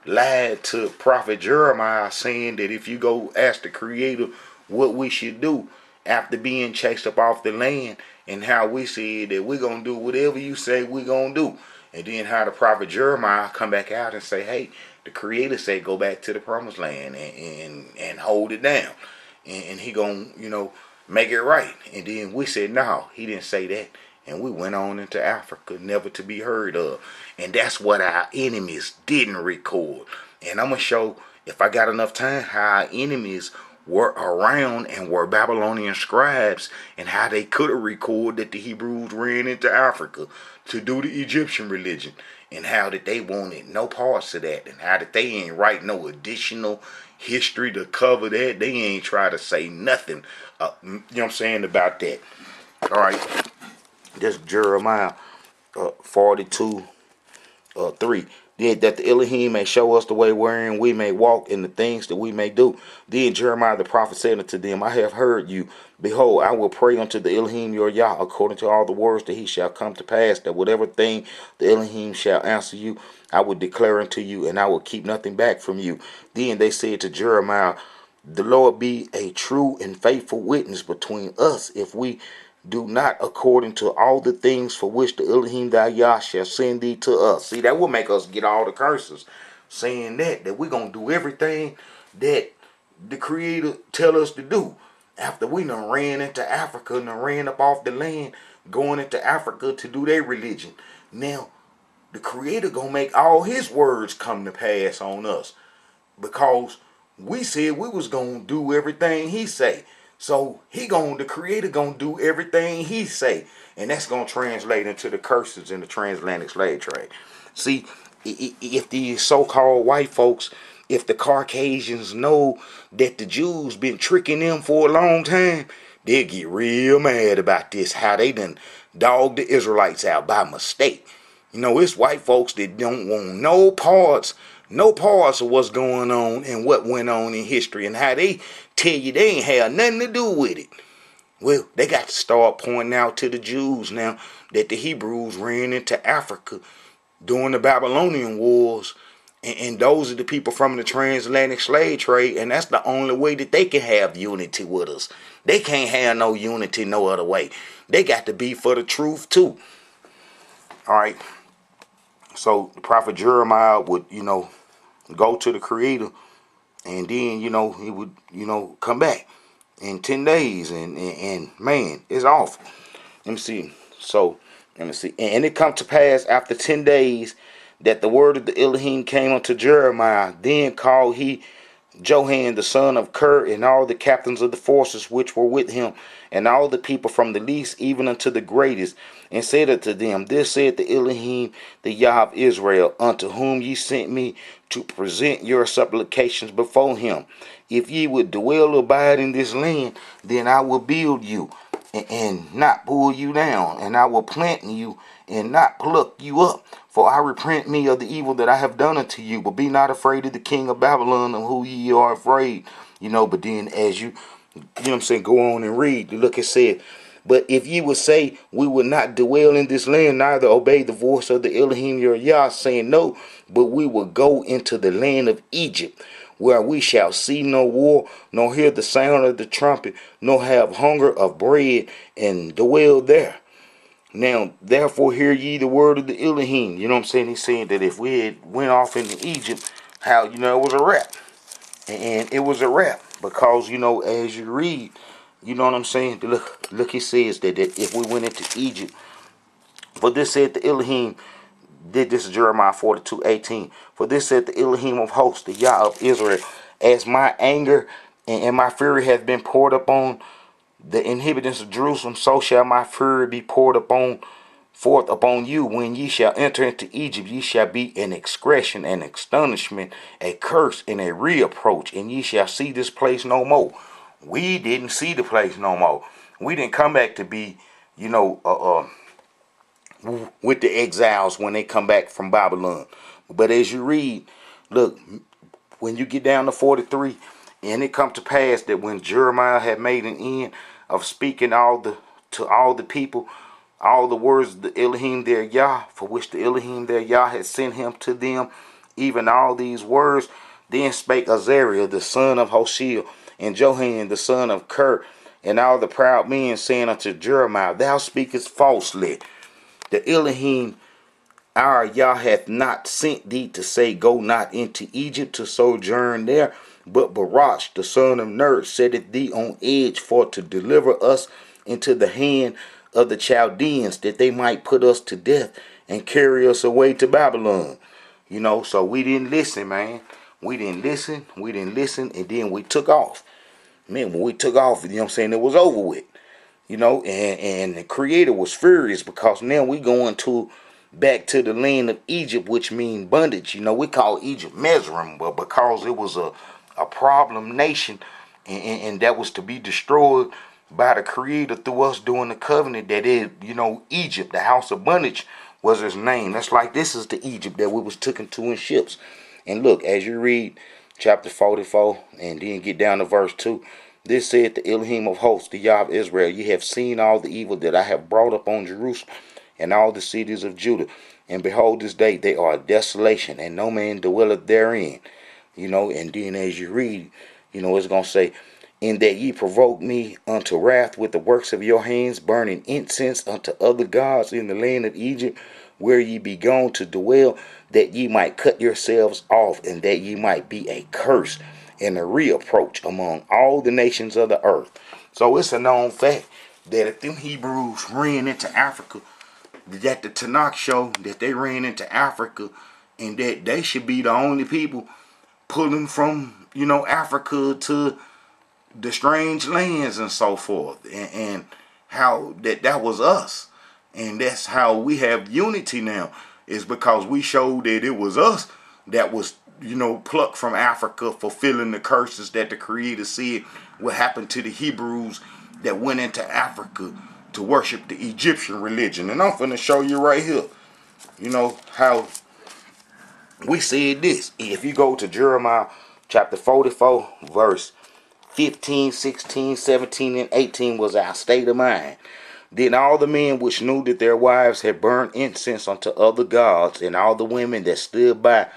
lied to Prophet Jeremiah saying that if you go ask the Creator what we should do after being chased up off the land, and how we said that we're going to do whatever you say we're going to do. And then how the prophet Jeremiah come back out and say, hey, the Creator said go back to the promised land and hold it down. And he going to, make it right. And then we said, no, he didn't say that. And we went on into Africa, never to be heard of. And that's what our enemies didn't record. And I'm going to show, if I got enough time, how our enemies were around and were Babylonian scribes, and how they could have recorded that the Hebrews ran into Africa to do the Egyptian religion, and how that they wanted no parts of that, and how that they ain't write no additional history to cover that. They ain't try to say nothing, about that. All right, this Jeremiah 42:3. That the Elohim may show us the way wherein we may walk in the things that we may do. Then Jeremiah the prophet said unto them, I have heard you. Behold, I will pray unto the Elohim your Yah, according to all the words that he shall come to pass, that whatever thing the Elohim shall answer you, I will declare unto you, and I will keep nothing back from you. Then they said to Jeremiah, the Lord be a true and faithful witness between us, if we do not according to all the things for which the Elohim thy Yah shall send thee to us. See, that will make us get all the curses. Saying that we're going to do everything that the Creator tell us to do. After we done ran into Africa and ran up off the land, going into Africa to do their religion. Now, the Creator going to make all his words come to pass on us. Because we said we was going to do everything he say. So the Creator gonna do everything he say, and that's gonna translate into the curses in the transatlantic slave trade. See, if these so-called white folks, if the Caucasians know that the Jews been tricking them for a long time, they'll get real mad about this. How they done dogged the Israelites out by mistake. It's white folks that don't want no parts of what's going on and what went on in history, and how they tell you they ain't had nothing to do with it. Well, they got to start pointing out to the Jews now that the Hebrews ran into Africa during the Babylonian wars, and those are the people from the transatlantic slave trade, and that's the only way that they can have unity with us. They can't have no unity no other way. They got to be for the truth too. All right. So the prophet Jeremiah would, go to the Creator, and then, he would, come back in 10 days. And man, it's awful. Let me see. And it come to pass after 10 days that the word of the Elohim came unto Jeremiah. Then called he Johan the son of Ker, and all the captains of the forces which were with him, and all the people from the least even unto the greatest, and said unto them, This said the Elohim, the Yah of Israel, unto whom ye sent me to present your supplications before him. If ye would dwell abide in this land, then I will build you, and not pull you down, and I will plant you, and not pluck you up. For I repent me of the evil that I have done unto you. But be not afraid of the king of Babylon, of who ye are afraid. But then as you go on and read, look, it said, But if ye would say, we will not dwell in this land, neither obey the voice of the Elohim your Yah, saying, No, but we will go into the land of Egypt, where we shall see no war, nor hear the sound of the trumpet, nor have hunger of bread, and dwell there. Now, therefore, hear ye the word of the Elohim. He's saying that if we had went off into Egypt, how, it was a wrap. And it was a wrap. Because, as you read, Look, he says that if we went into Egypt, for this said the Elohim, this is Jeremiah 42:18. For this said the Elohim of hosts, the Yah of Israel, as my anger and my fury hath been poured upon the inhabitants of Jerusalem, so shall my fury be poured forth upon you. When ye shall enter into Egypt, ye shall be an excretion, an astonishment, a curse, and a reapproach, and ye shall see this place no more. We didn't see the place no more. We didn't come back to be you know, with the exiles when they come back from Babylon. But as you read, look, when you get down to 43, and it come to pass that when Jeremiah had made an end of speaking to all the people, all the words of the Elohim their Yah, for which the Elohim their Yah had sent him to them, even all these words, then spake Azariah the son of Hoshea, and Johan the son of Ker, and all the proud men, saying unto Jeremiah, Thou speakest falsely. The Elohim our Yah hath not sent thee to say, Go not into Egypt to sojourn there, but Baruch the son of Ner setteth thee on edge for to deliver us into the hand of the Chaldeans, that they might put us to death and carry us away to Babylon. You know, so we didn't listen, man. We didn't listen, and then we took off. Man, when we took off, you know what I'm saying, it was over with. You know, and the Creator was furious because now we going to back to the land of Egypt, which means bondage. You know, we call Egypt Mesrim, but because it was a problem nation, and that was to be destroyed by the Creator through us doing the covenant, that is, you know, Egypt, the house of bondage, was his name. That's like this is the Egypt that we was taken to in ships. And look, as you read chapter 44 and then get down to verse 2, this said the Elohim of hosts, the Yah of Israel, ye have seen all the evil that I have brought upon Jerusalem and all the cities of Judah. And behold, this day they are a desolation, and no man dwelleth therein. You know, and then as you read, you know, it's going to say, in that ye provoke me unto wrath with the works of your hands, burning incense unto other gods in the land of Egypt, where ye be gone to dwell, that ye might cut yourselves off, and that ye might be a curse and a reproach among all the nations of the earth. So it's a known fact that if them Hebrews ran into Africa, that the Tanakh show that they ran into Africa, and that they should be the only people pulling from, you know, Africa to the strange lands and so forth, and how that was us, and that's how we have unity now, is because we showed that it was us that was, you know, plucked from Africa, fulfilling the curses that the Creator said what happened to the Hebrews that went into Africa to worship the Egyptian religion. And I'm finna show you right here, you know, how we said this. If you go to Jeremiah chapter 44, verse 15, 16, 17, and 18 was our state of mind. Then all the men which knew that their wives had burned incense unto other gods, and all the women that stood by,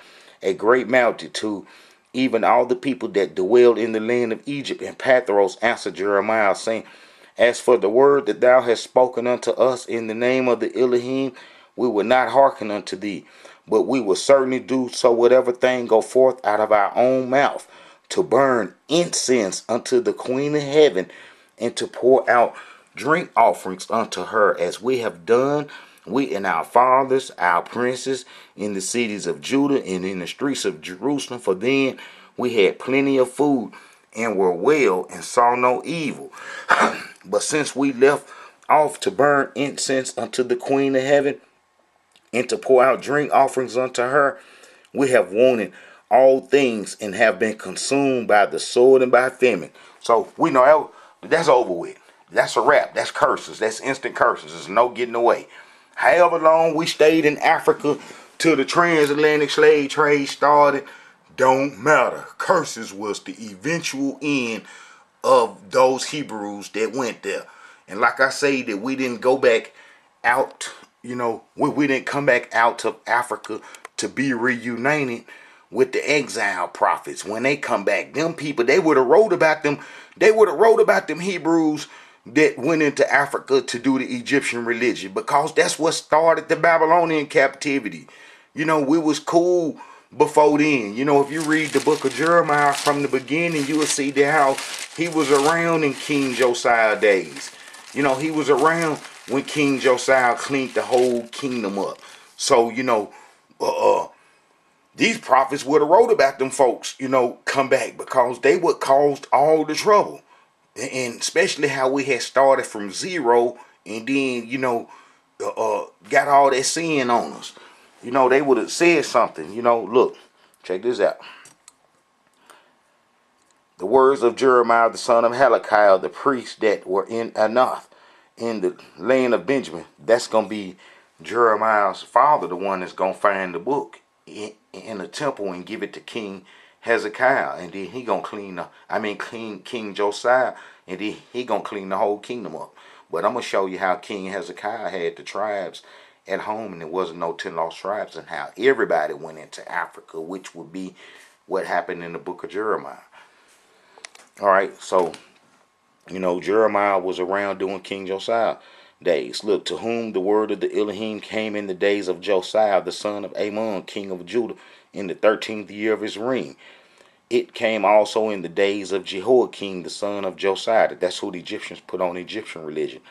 a great multitude, even all the people that dwelled in the land of Egypt and Pathros, answered Jeremiah, saying, As for the word that thou hast spoken unto us in the name of the Elohim, we will not hearken unto thee, but we will certainly do so whatever thing go forth out of our own mouth, to burn incense unto the Queen of Heaven, and to pour out drink offerings unto her, as we have done, we and our fathers, our princes, in the cities of Judah and in the streets of Jerusalem. For then we had plenty of food, and were well, and saw no evil. But since we left off to burn incense unto the Queen of Heaven, and to pour out drink offerings unto her, we have wanted all things, and have been consumed by the sword and by famine. So we know that's over with. That's a wrap. That's curses. That's instant curses. There's no getting away. However long we stayed in Africa till the transatlantic slave trade started, don't matter. Curses was the eventual end of those Hebrews that went there. And like I say, that we didn't go back out, you know, we didn't come back out to Africa to be reunited with the exile prophets. When they come back, them people, they would have wrote about them. They would have wrote about them Hebrews that went into Africa to do the Egyptian religion, because that's what started the Babylonian captivity. You know, we was cool before then. You know, if you read the book of Jeremiah from the beginning, you will see that how he was around in King Josiah days. You know, he was around when King Josiah cleaned the whole kingdom up. So, you know, these prophets would have wrote about them folks, you know, come back, because they would caused all the trouble. And especially how we had started from zero, and then, you know, got all that sin on us. You know, they would have said something. You know, look, check this out. The words of Jeremiah the son of Hilkiah, the priest that were in Anath, in the land of Benjamin, that's going to be Jeremiah's father, the one that's going to find the book in the temple and give it to King Hezekiah. And then he going to King Josiah, and then he going to clean the whole kingdom up. But I'm going to show you how King Hezekiah had the tribes at home, and there wasn't no 10 lost tribes, and how everybody went into Africa, which would be what happened in the book of Jeremiah. All right, so, Jeremiah was around during King Josiah days. Look, to whom the word of the Elohim came in the days of Josiah, the son of Amon, king of Judah, in the 13th year of his reign. It came also in the days of Jehoiakim, the son of Josiah. That's who the Egyptians put on Egyptian religion.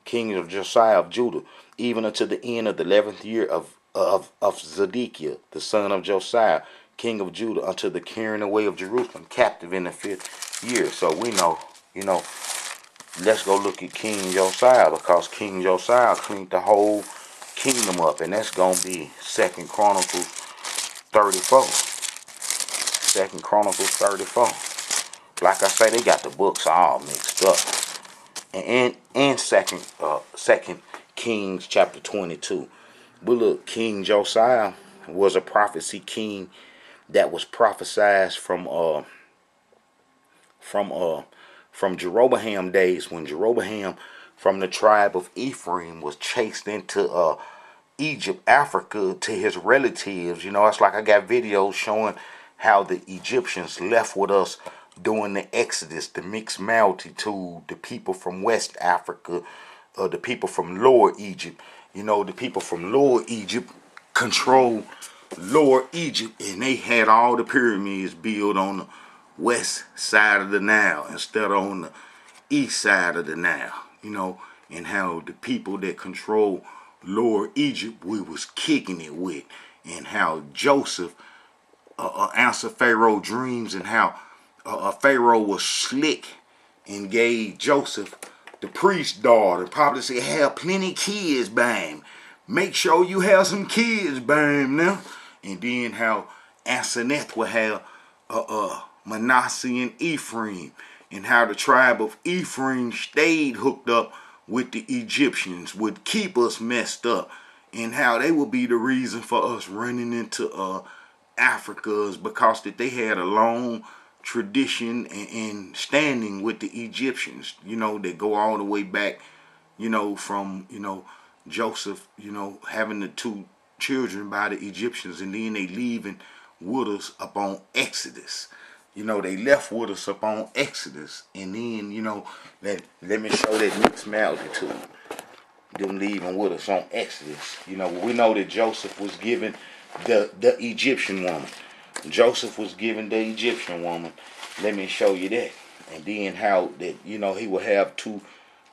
King of Josiah of Judah, even unto the end of the 11th year of Zedekiah, the son of Josiah, king of Judah, unto the carrying away of Jerusalem, captive in the 5th year. So we know, let's go look at King Josiah, because King Josiah cleaned the whole kingdom up, and that's going to be 2 Chronicles 34. 2 Chronicles 34. Like I say, they got the books all mixed up. And second Kings chapter 22. But look, King Josiah was a prophecy king that was prophesied from Jeroboam days, when Jeroboam from the tribe of Ephraim was chased into Egypt, Africa, to his relatives. It's like I got videos showing how the Egyptians left with us during the Exodus, the mixed multitude, the people from West Africa, the people from Lower Egypt. The people from Lower Egypt controlled Lower Egypt, and they had all the pyramids built on the west side of the Nile instead of on the east side of the Nile. And how the people that control Lower Egypt we was kicking it with, and how Joseph answered Pharaoh dreams, and how Pharaoh was slick and gave Joseph the priest's daughter, probably said, have plenty kids, bam. Make sure you have some kids, bam, now. And then how Asenath would have Manasseh and Ephraim, and how the tribe of Ephraim stayed hooked up with the Egyptians, would keep us messed up, and how they would be the reason for us running into Africa, is because that they had a long tradition and standing with the Egyptians. They go all the way back, from Joseph, having the 2 children by the Egyptians, and then they leaving with us upon Exodus. They left with us upon Exodus, and then let me show that mixed multitude. Them leaving with us on Exodus. We know that Joseph was given the Egyptian woman. Joseph was given the Egyptian woman. Let me show you that. And then how that, he will have 2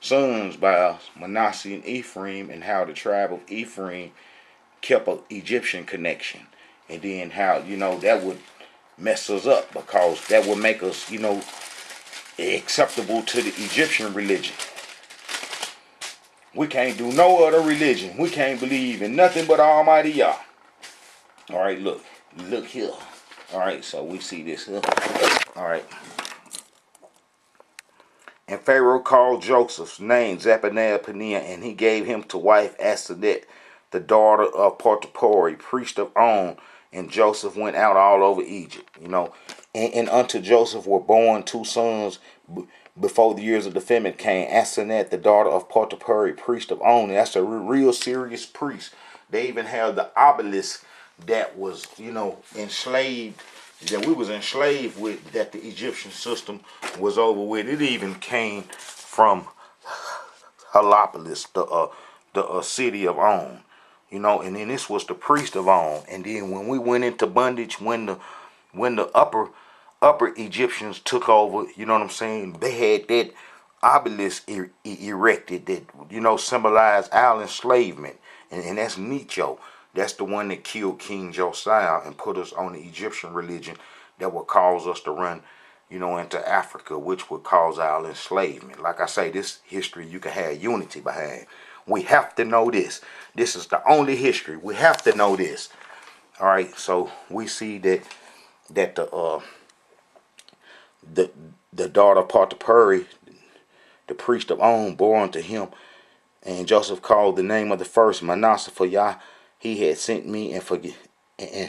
sons by Manasseh and Ephraim, and how the tribe of Ephraim kept an Egyptian connection. And then how, that would mess us up, because that would make us, acceptable to the Egyptian religion. We can't do no other religion. We can't believe in nothing but Almighty Yah. All right, look here. All right, so we see this here. All right. And Pharaoh called Joseph's name Zephaniah-Paneah, and he gave him to wife Asenath, the daughter of Potiphar, priest of On. And Joseph went out all over Egypt. And unto Joseph were born 2 sons before the years of the famine came. Asenath, the daughter of Potiphar, priest of On. And that's a real serious priest. They even have the obelisk that was, enslaved, that we was enslaved with, that the Egyptian system was over with. It even came from Heliopolis, the city of On. And then this was the priest of On. And then when we went into bondage, when the upper Egyptians took over, they had that obelisk erected that, symbolized our enslavement. And that's Necho. That's the one that killed King Josiah and put us on the Egyptian religion that would cause us to run, into Africa, which would cause our enslavement. Like I say, this history you can have unity behind. We have to know this. This is the only history. We have to know this. All right, so we see that the daughter of Potiphar, the priest of On, bore unto him. And Joseph called the name of the first Manasseh, for Yah he had sent me and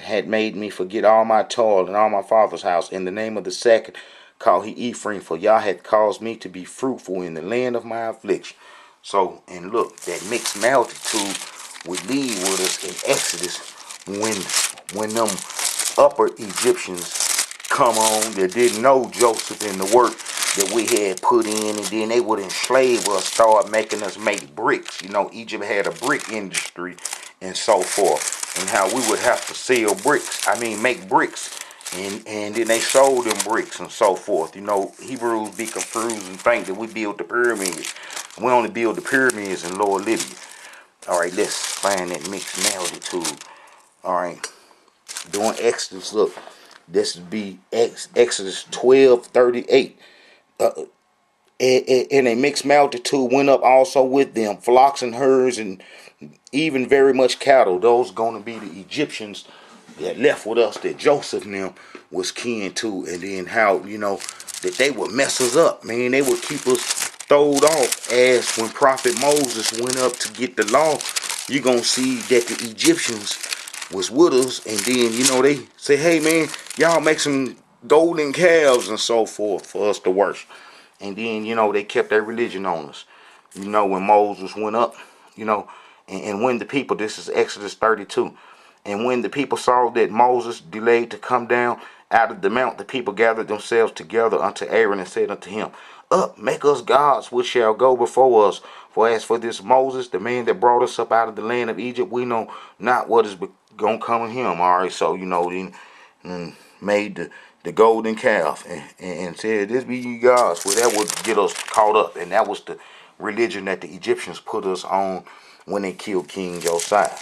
had made me forget all my toil and all my father's house. And the name of the second called he Ephraim, for Yah had caused me to be fruitful in the land of my affliction. So, and look, that mixed multitude would lead with us in Exodus when them upper Egyptians come on that didn't know Joseph and the work that we had put in, and then they would enslave us, start making us make bricks. You know, Egypt had a brick industry and so forth, and how we would have to sell bricks. Make bricks, and then they sold them bricks and so forth. You know, Hebrews be confused and think that we build the pyramids. We only build the pyramids in Lower Libya. All right, let's find that mixed multitude. All right, during Exodus, look, this would be Exodus 12:38. And a mixed multitude went up also with them, flocks and herds, and even very much cattle. Those going to be the Egyptians that left with us, that Joseph and them was kin to. And then how, you know, that they would mess us up, man. They would keep us throwed off. As when Prophet Moses went up to get the law, you're going to see that the Egyptians was with us. And then, you know, they say, hey, man, y'all make some golden calves and so forth for us to worship. And then, you know, they kept their religion on us. You know, when Moses went up, you know, and when the people, this is Exodus 32, and when the people saw that Moses delayed to come down out of the mount, the people gathered themselves together unto Aaron and said unto him, up, make us gods which shall go before us. For as for this Moses, the man that brought us up out of the land of Egypt, we know not what is going to come of him. All right, so, you know, then made the golden calf and said, this be you gods. Well, that would get us caught up. And that was the religion that the Egyptians put us on when they killed King Josiah.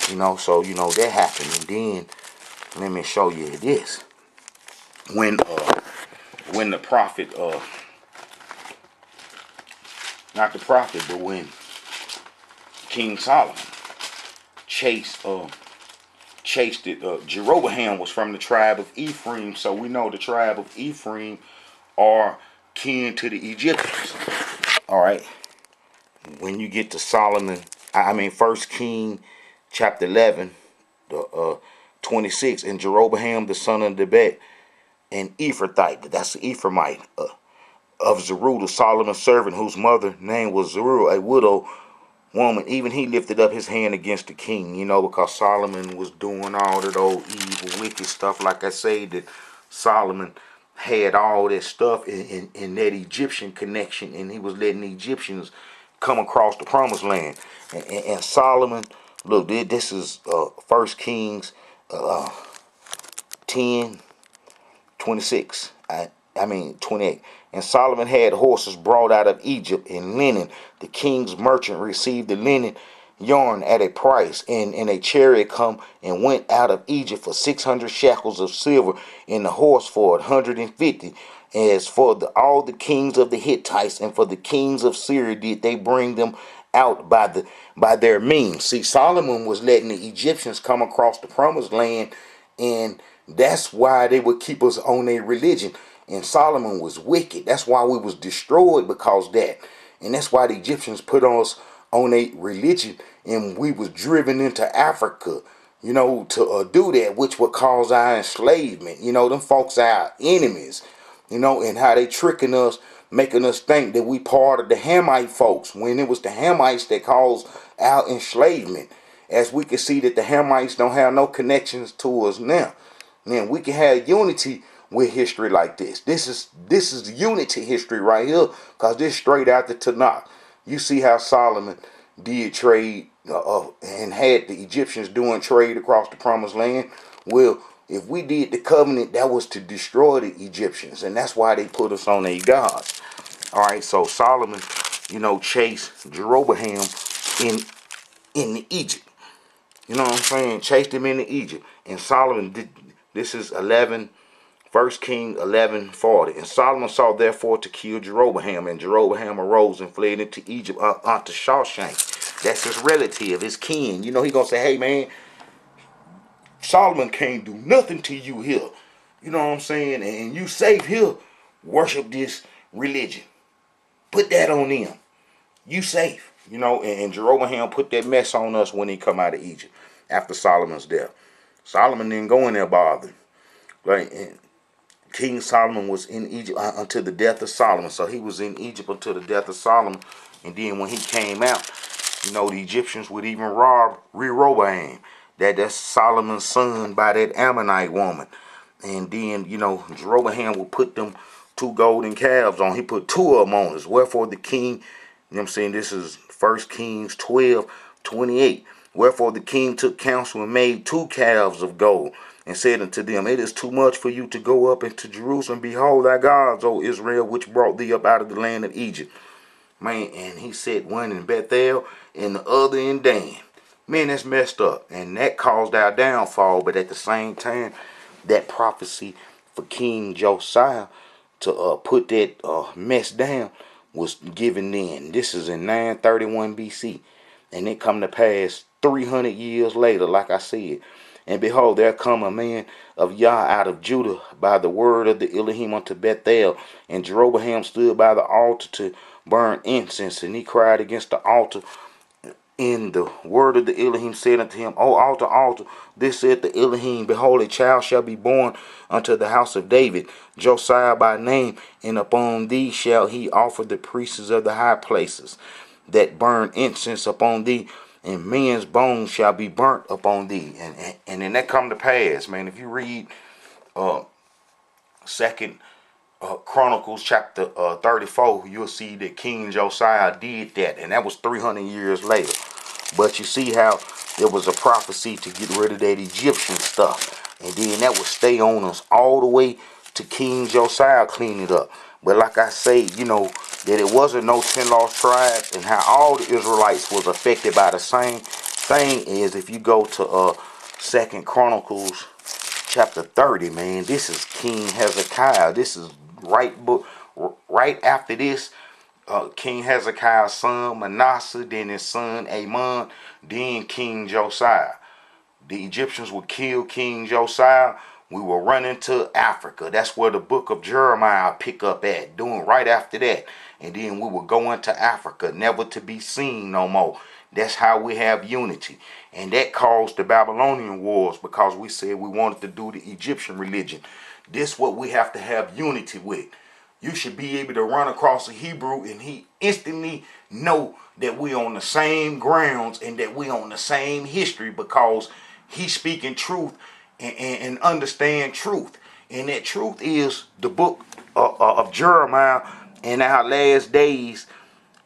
You know, so, you know, that happened. And then, let me show you this. When the prophet, not the prophet, but when King Solomon chased it, Jeroboam was from the tribe of Ephraim, so we know the tribe of Ephraim are kin to the Egyptians. All right. When you get to Solomon, 1 King chapter 11, 26, and Jeroboam the son of Debet, an Ephrathite, that's the Ephraimite, of Zeruiah, Solomon's servant, whose mother name was Zeruiah, a widow woman, even he lifted up his hand against the king, you know, because Solomon was doing all that old evil, wicked stuff. Like I say, that Solomon had all that stuff in that Egyptian connection, and he was letting the Egyptians come across the promised land. And Solomon, look, this is 1 Kings 10:26. 28. And Solomon had horses brought out of Egypt and linen. The king's merchant received the linen yarn at a price, and a chariot come and went out of Egypt for 600 shekels of silver, and the horse for 150. As for all the kings of the Hittites and for the kings of Syria did they bring them out by their means. See, Solomon was letting the Egyptians come across the promised land, and that's why they would keep us on their religion. And Solomon was wicked. That's why we was destroyed, because that. And that's why the Egyptians put us on a religion, and we was driven into Africa, you know, to do that, which would cause our enslavement. You know, them folks are our enemies, you know, and how they tricking us, making us think that we part of the Hamite folks, when it was the Hamites that caused our enslavement. As we can see that the Hamites don't have no connections to us now. Man, we can have unity with history like this. This is unity history right here, because this straight out the Tanakh. You see how Solomon did trade and had the Egyptians doing trade across the promised land. Well, if we did the covenant, that was to destroy the Egyptians, and that's why they put us on their gods. All right, so Solomon, you know, chased Jeroboam in Egypt. You know what I'm saying? Chased him into Egypt. And Solomon did, this is 1 King 11:40. And Solomon sought therefore to kill Jeroboam, and Jeroboam arose and fled into Egypt unto Shawshank. That's his relative, his kin. You know, he gonna say, hey man, Solomon can't do nothing to you here. You know what I'm saying? And you safe here, worship this religion. Put that on them. You safe. You know, and Jeroboam put that mess on us when he come out of Egypt after Solomon's death. Solomon didn't go in there bothered. Right? And King Solomon was in Egypt until the death of Solomon. So he was in Egypt until the death of Solomon. And then when he came out, you know, the Egyptians would even rob Rehoboam. That's Solomon's son by that Ammonite woman. And then, you know, Jeroboam would put them 2 golden calves on. He put 2 of them on us. Wherefore the king, you know what I'm saying, this is 1 Kings 12:28. Wherefore the king took counsel and made 2 calves of gold, and said unto them, it is too much for you to go up into Jerusalem. Behold thy gods, O Israel, which brought thee up out of the land of Egypt. Man, and he set one in Bethel and the other in Dan. Man, that's messed up. And that caused our downfall. But at the same time, that prophecy for King Josiah to put that mess down was given then. This is in 931 BC. And it come to pass 300 years later, like I said. And behold, there come a man of Yah out of Judah by the word of the Elohim unto Bethel. And Jeroboam stood by the altar to burn incense. And he cried against the altar. In the word of the Elohim said unto him, O altar, altar, this saith the Elohim, behold, a child shall be born unto the house of David, Josiah by name, and upon thee shall he offer the priests of the high places that burn incense upon thee, and men's bones shall be burnt upon thee. And then that come to pass, man. If you read Second Chronicles chapter 34, you'll see that King Josiah did that, and that was 300 years later. But you see how there was a prophecy to get rid of that Egyptian stuff, and then that would stay on us all the way to King Josiah clean it up. But like I say, you know, that it wasn't no 10 lost tribes, and how all the Israelites was affected by the same thing is if you go to Second Chronicles chapter 30, man, this is King Hezekiah. This is right after this. King Hezekiah's son Manasseh, then his son Amon, then King Josiah. The Egyptians would kill King Josiah. We will run into Africa. That's where the book of Jeremiah pick up at, doing right after that. And then we will go into Africa, never to be seen no more. That's how we have unity. And that caused the Babylonian wars because we said we wanted to do the Egyptian religion. This is what we have to have unity with. You should be able to run across a Hebrew and he instantly know that we on the same grounds and that we on the same history because he's speaking truth and understand truth. And that truth is the book of Jeremiah in our last days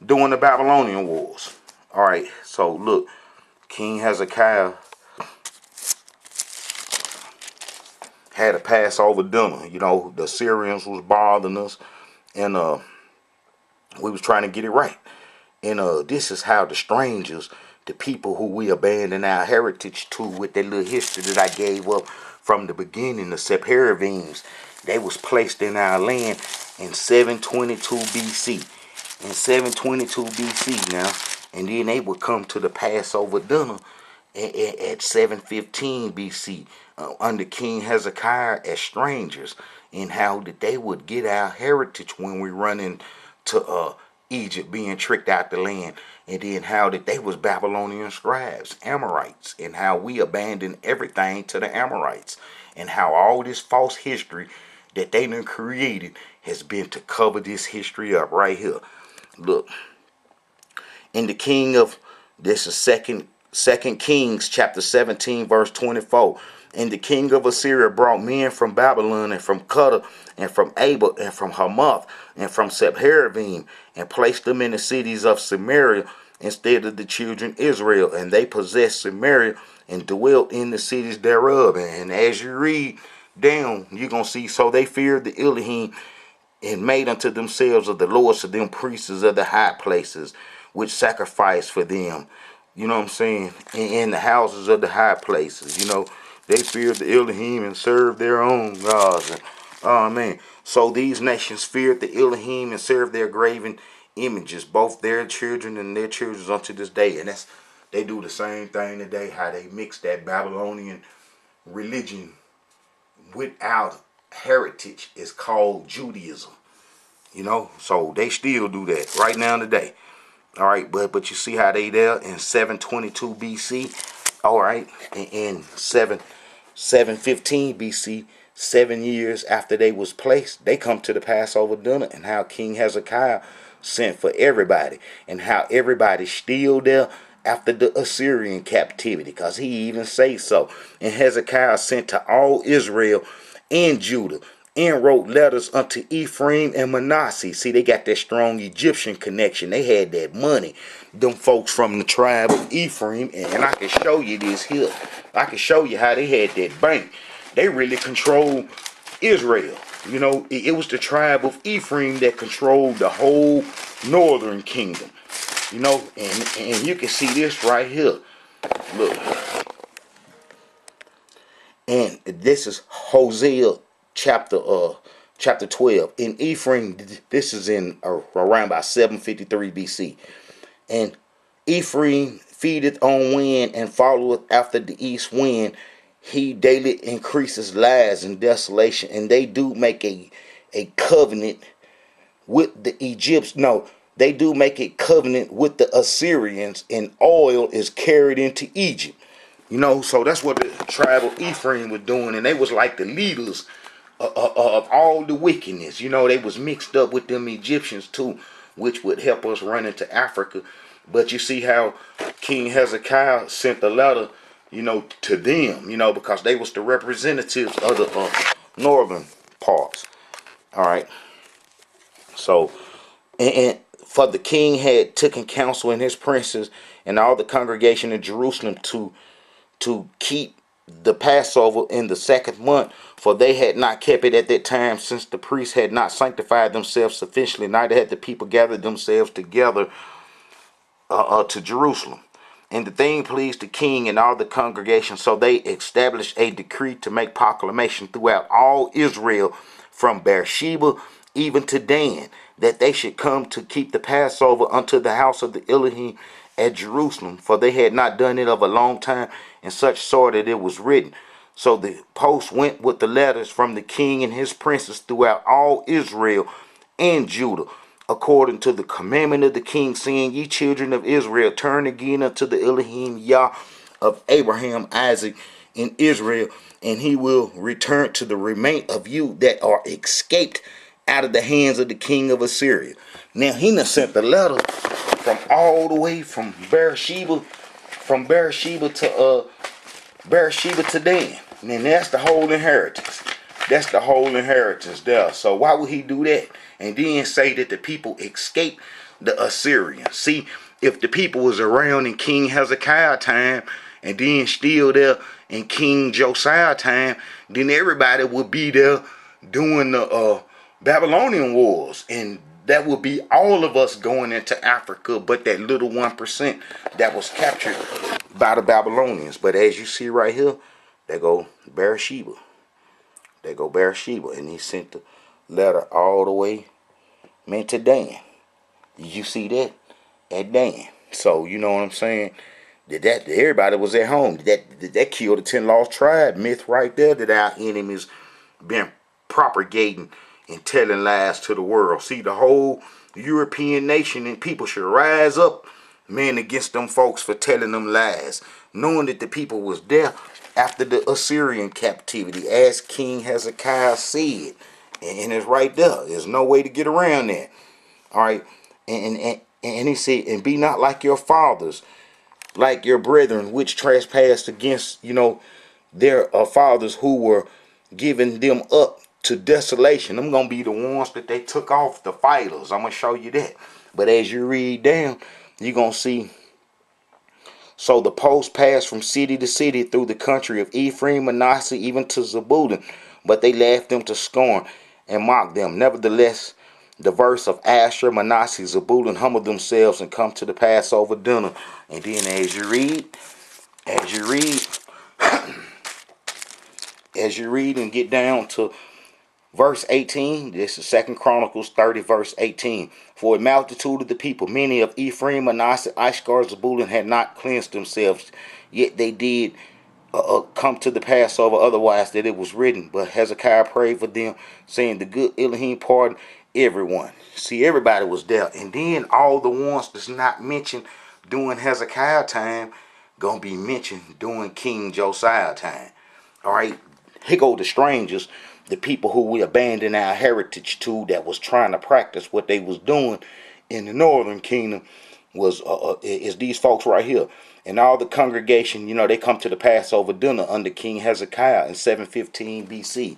during the Babylonian wars. All right, so look, King Hezekiah had a Passover dinner. You know, the Syrians was bothering us, and we was trying to get it right. And this is how the strangers, the people who we abandoned our heritage to with that little history that I gave up from the beginning, the Sephardims, they was placed in our land in 722 BC. In 722 BC now, and then they would come to the Passover dinner at 715 BC under King Hezekiah as strangers, and how that they would get our heritage when we run into Egypt being tricked out the land, and then how that they was Babylonian scribes, Amorites, and how we abandoned everything to the Amorites, and how all this false history that they done created has been to cover this history up right here. Look, in the king of, this is second Kings chapter 17 verse 24. And the king of Assyria brought men from Babylon and from Cuddar and from Abel and from Hamath and from Sepharvaim and placed them in the cities of Samaria instead of the children of Israel. And they possessed Samaria and dwelt in the cities thereof. And as you read down, you're going to see, so they feared the Elohim and made unto themselves of the lords of them priests of the high places, which sacrificed for them. You know what I'm saying? In the houses of the high places. You know, they feared the Elohim and served their own gods. And, oh man. So these nations feared the Elohim and served their graven images, both their children and their children unto this day. And that's, they do the same thing today, how they mix that Babylonian religion with our heritage is called Judaism. You know, so they still do that right now today. All right, but you see how they there in 722 BC. All right, in 715 BC, 7 years after they was placed, they come to the Passover dinner, and how King Hezekiah sent for everybody, and how everybody's still there after the Assyrian captivity, because he even say so. And Hezekiah sent to all Israel and Judah, and wrote letters unto Ephraim and Manasseh. See, they got that strong Egyptian connection. They had that money. Them folks from the tribe of Ephraim, and I can show you this here. I can show you how they had that bank. They really controlled Israel. You know, it was the tribe of Ephraim that controlled the whole northern kingdom. You know, and you can see this right here. Look. And this is Hosea chapter 12. In Ephraim, this is in around about 753 BC. And Ephraim feedeth on wind and followeth after the east wind. He daily increases lies and desolation. And they do make a covenant with the Egyptians. No, they do make a covenant with the Assyrians, and oil is carried into Egypt. You know, so that's what the tribe of Ephraim was doing, and they was like the leaders of all the wickedness. You know, they was mixed up with them Egyptians too, which would help us run into Africa. But you see how King Hezekiah sent a letter, you know, to them, you know, because they was the representatives of the northern parts. All right. So, and for the king had taken counsel and his princes and all the congregation in Jerusalem to keep the Passover in the 2nd month, for they had not kept it at that time, since the priests had not sanctified themselves sufficiently, neither had the people gathered themselves together to Jerusalem. And the thing pleased the king and all the congregation, so they established a decree to make proclamation throughout all Israel, from Beersheba even to Dan, that they should come to keep the Passover unto the house of the Elohim at Jerusalem, for they had not done it of a long time, in such sort that it was written. So the post went with the letters from the king and his princes throughout all Israel and Judah, according to the commandment of the king, saying, Ye children of Israel, turn again unto the Elohim Yah of Abraham, Isaac, and Israel, and he will return to the remain of you that are escaped out of the hands of the king of Assyria. Now he done sent the letter from all the way from Beersheba to Dan. And that's the whole inheritance. That's the whole inheritance there. So why would he do that? And then say that the people escaped the Assyrians. See, if the people was around in King Hezekiah time and then still there in King Josiah time, then everybody would be there doing the Babylonian wars, and that would be all of us going into Africa, but that little 1% that was captured by the Babylonians. But as you see right here, there go Beersheba. There go Beersheba, and he sent the letter all the way, man, to Dan. You see that at Dan. So you know what I'm saying? That everybody was at home. That killed the 10 lost tribe myth right there. That our enemies been propagating and telling lies to the world. See, the whole European nation and people should rise up, man, against them folks for telling them lies, knowing that the people was there after the Assyrian captivity, as King Hezekiah said. And it's right there. There's no way to get around that. All right. And he said, and be not like your fathers, like your brethren, which trespassed against, their fathers, who were giving them up to desolation. Them gonna be the ones that they took off, the fighters. I'm gonna show you that. But as you read down, you're gonna see. So the post passed from city to city through the country of Ephraim, Manasseh, even to Zebulun, but they laughed them to scorn and mocked them. Nevertheless, the verse of Asher, Manasseh, Zebulun humbled themselves and come to the Passover dinner. And then as you read and get down to verse 18, this is 2 Chronicles 30, verse 18. For a multitude of the people, many of Ephraim, Manasseh, Ishkar, Zebulun, had not cleansed themselves, yet they did come to the Passover, otherwise that it was written. But Hezekiah prayed for them, saying, The good Elohim pardon everyone. See, everybody was there. And then all the ones that's not mentioned during Hezekiah time gonna be mentioned during King Josiah time. All right, here go the strangers, the people who we abandoned our heritage to, that was trying to practice what they was doing in the northern kingdom, was is these folks right here. And all the congregation, they come to the Passover dinner under King Hezekiah in 715 BC.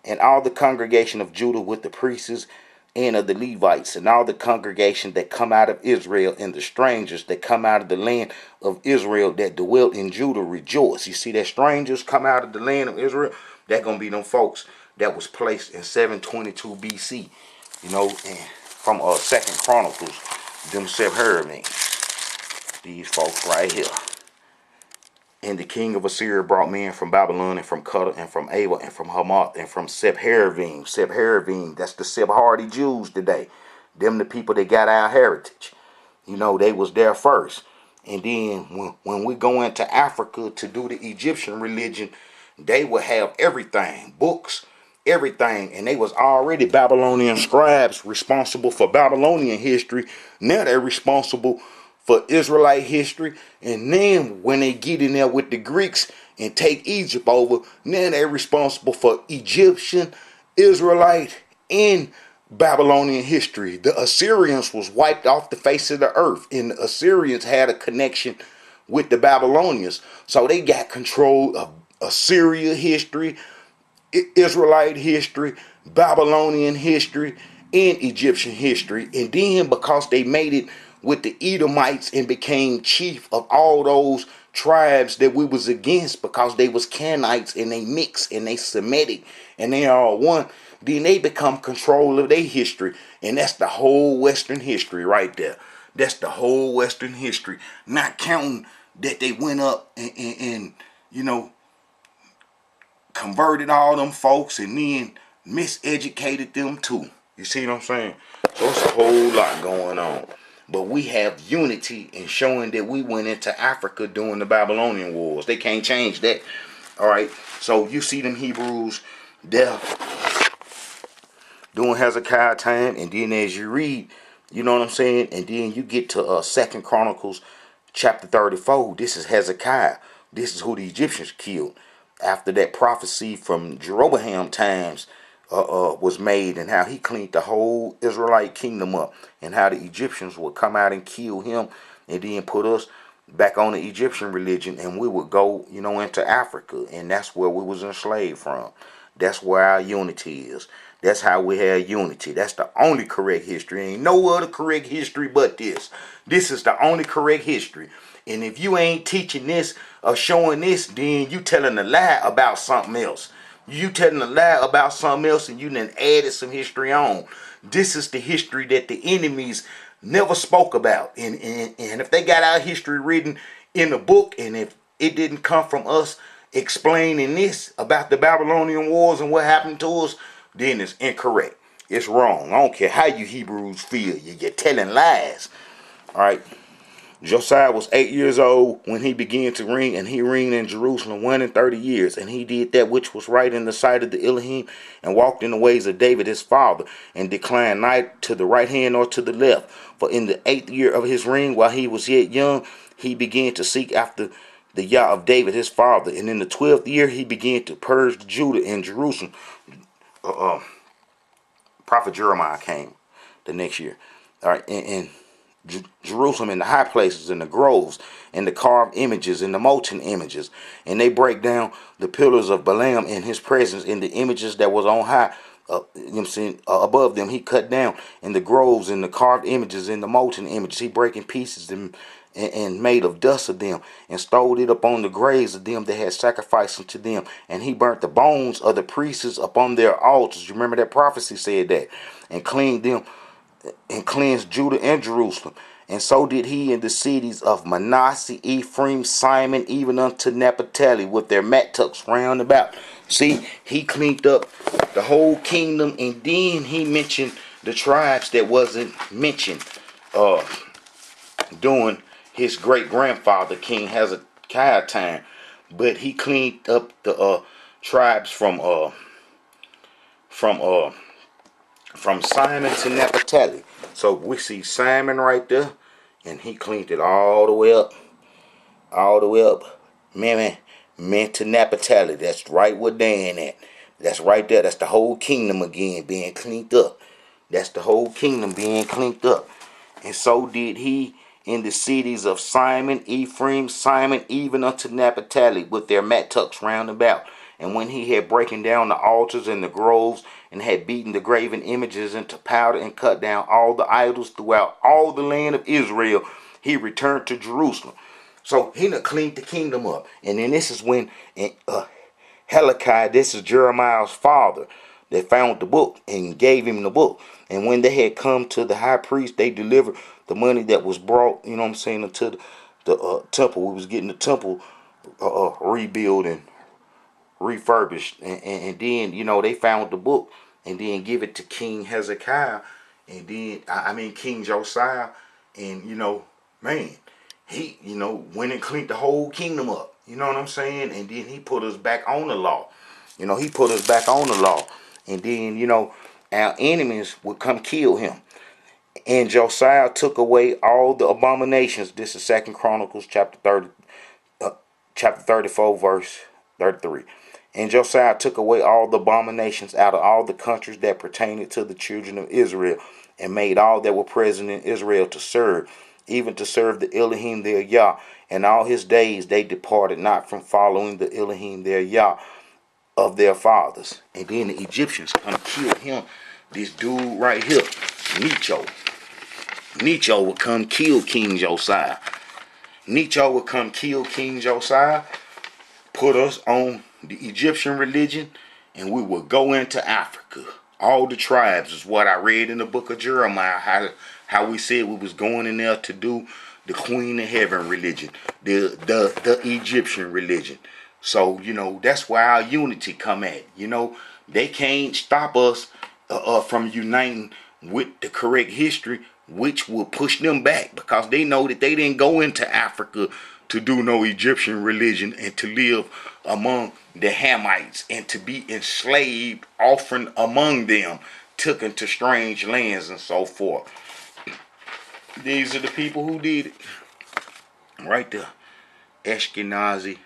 And all the congregation of Judah with the priests and of the Levites, and all the congregation that come out of Israel, and the strangers that come out of the land of Israel that dwelt in Judah rejoice. You see that strangers come out of the land of Israel? That gonna be them folks that was placed in 722 BC. And from Second Chronicles, them Sephardim, these folks right here. And the king of Assyria brought men from Babylon, and from Cutter, and from Ava, and from Hamath, and from Sephardim. Sephardim, that's the Sephardi Jews today. Them the people that got our heritage. They was there first. And then when we go into Africa to do the Egyptian religion, they would have everything, books, everything. And they was already Babylonian scribes responsible for Babylonian history. Now they're responsible for Israelite history. And then when they get in there with the Greeks and take Egypt over, then they're responsible for Egyptian, Israelite, and Babylonian history. The Assyrians was wiped off the face of the earth, and the Assyrians had a connection with the Babylonians. So they got control of Assyria history, Israelite history, Babylonian history, and Egyptian history. And then because they made it with the Edomites and became chief of all those tribes that we was against, because they was Canaanites and they mix and they Semitic and they all one, then they become control of their history. And that's the whole Western history right there. That's the whole Western history. Not counting that they went up and converted all them folks and then miseducated them too. You see what I'm saying? So it's a whole lot going on. But we have unity in showing that we went into Africa during the Babylonian Wars. They can't change that. All right. So you see them Hebrews there during Hezekiah time. And then as you read, you know what I'm saying? And then you get to Second Chronicles chapter 34. This is Hezekiah. This is who the Egyptians killed. After that prophecy from Jeroboam times was made, and how he cleaned the whole Israelite kingdom up, and how the Egyptians would come out and kill him, and then put us back on the Egyptian religion, and we would go, into Africa, and that's where we was enslaved from. That's where our unity is. That's how we have unity. That's the only correct history. Ain't no other correct history but this. This is the only correct history. And if you ain't teaching this or showing this, then you telling a lie about something else. You telling a lie about something else, and you then added some history on. This is the history that the enemies never spoke about. And if they got our history written in a book, and if it didn't come from us explaining this about the Babylonian Wars and what happened to us, then it's incorrect. It's wrong. I don't care how you Hebrews feel. You're telling lies. All right. Josiah was 8 years old when he began to reign, and he reigned in Jerusalem 31 years. And he did that which was right in the sight of the Elohim, and walked in the ways of David his father, and declined neither to the right hand nor to the left. For in the 8th year of his reign, while he was yet young, he began to seek after the Yah of David his father. And in the 12th year, he began to purge Judah and Jerusalem. Prophet Jeremiah came the next year. All right, and Jerusalem, in the high places, in the groves, and the carved images, and the molten images. And they break down the pillars of Balaam in his presence, in the images that was on high, above them. He cut down in the groves, and the carved images, and the molten images. He break in pieces and made of dust of them, and stowed it upon the graves of them that had sacrificed unto them. And he burnt the bones of the priests upon their altars. You remember that prophecy said that. And cleaned them, and cleansed Judah and Jerusalem. And so did he in the cities of Manasseh, Ephraim, Simon, even unto Naphtali, with their mattocks round about. See, he cleaned up the whole kingdom, and then he mentioned the tribes that wasn't mentioned during his great grandfather King Hezekiah time. But he cleaned up the tribes from from Simon to Naphtali. So we see Simon right there, and he cleaned it all the way up, man to Naphtali. That's right where Dan at. That's right there. That's the whole kingdom again being cleaned up. That's the whole kingdom being cleaned up. And so did he in the cities of Simon, Ephraim, Simon, even unto Naphtali, with their mattocks round about. And when he had broken down the altars and the groves, and had beaten the graven images into powder, and cut down all the idols throughout all the land of Israel, he returned to Jerusalem. So he done cleaned the kingdom up. And then this is when Hezekiah, this is Jeremiah's father, they found the book and gave him the book. And when they had come to the high priest, they delivered the money that was brought, you know what I'm saying, into the temple. We was getting the temple rebuilt and refurbished. And then, they found the book and then give it to King Hezekiah. And then, King Josiah. And, man, he, went and cleaned the whole kingdom up. You know what I'm saying? And then he put us back on the law. He put us back on the law. And then, our enemies would come kill him. And Josiah took away all the abominations. This is 2 Chronicles chapter 34, verse 33. And Josiah took away all the abominations out of all the countries that pertained to the children of Israel, and made all that were present in Israel to serve, even to serve the Elohim their Yah. And all his days they departed not from following the Elohim their Yah of their fathers. And then the Egyptians come kill him. This dude right here, Necho. Necho would come kill King Josiah. Necho would come kill King Josiah, put us on the Egyptian religion, and we would go into Africa. All the tribes is what I read in the book of Jeremiah, how we said we was going in there to do the Queen of Heaven religion, the Egyptian religion. So, that's where our unity come at. They can't stop us from uniting with the correct history, which will push them back, because they know that they didn't go into Africa to do no Egyptian religion and to live among the Hamites and to be enslaved often among them, took into strange lands and so forth. These are the people who did it. Right there. Ashkenazi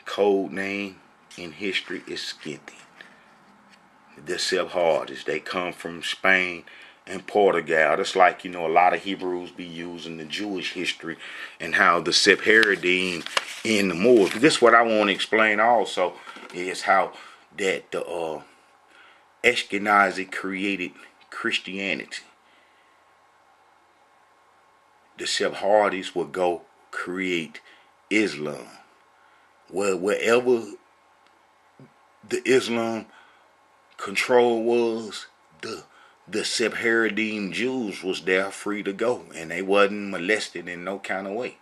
code name in history is Scythian. The Sephardists, they come from Spain and Portugal. That's like, a lot of Hebrews be using the Jewish history and how the Sephardim and the Moors. But this is what I want to explain also, is how that the Ashkenazi created Christianity. The Sephardists would go create Islam. Well, wherever the Islam control was, the Sephardim Jews was there free to go, and they wasn't molested in no kind of way.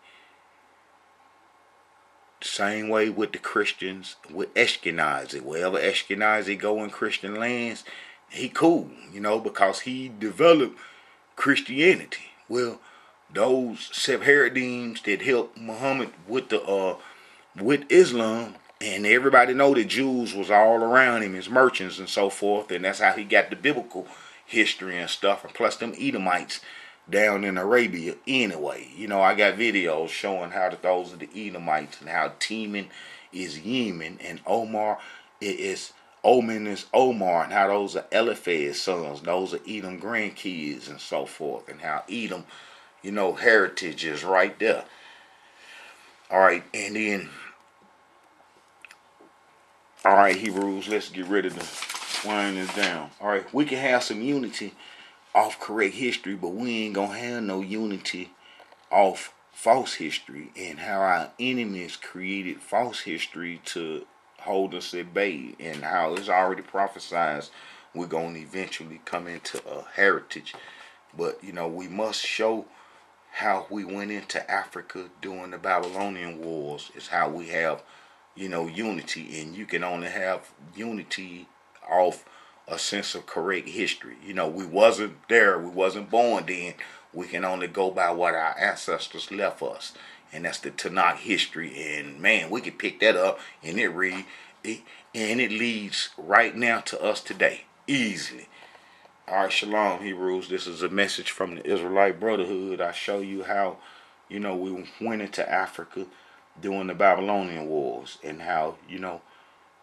Same way with the Christians, with Ashkenazi. Wherever Ashkenazi go in Christian lands, he cool, because he developed Christianity. Well, those Sephardims that helped Muhammad with Islam, and everybody know that Jews was all around him as merchants and so forth, and that's how he got the biblical history and stuff, and plus them Edomites down in Arabia anyway. I got videos showing how those are the Edomites, and how Teman is Yemen, and Oman is Omar, and how those are Eliphaz's sons. Those are Edom grandkids and so forth, and how Edom, heritage is right there. All right, and then, all right, Hebrews, let's get rid of the wind this down. All right, we can have some unity off correct history, but we ain't gonna have no unity off false history, and how our enemies created false history to hold us at bay, and how it's already prophesied we're gonna eventually come into a heritage. But we must show how we went into Africa during the Babylonian wars. Is how we have unity, and you can only have unity off a sense of correct history. We wasn't there, we wasn't born then. We can only go by what our ancestors left us, and that's the Tanakh history. And man, we can pick that up, and it leads right now to us today easily. All right, shalom, Hebrews. This is a message from the Israelite Brotherhood. I show you how, we went into Africa during the Babylonian Wars and how,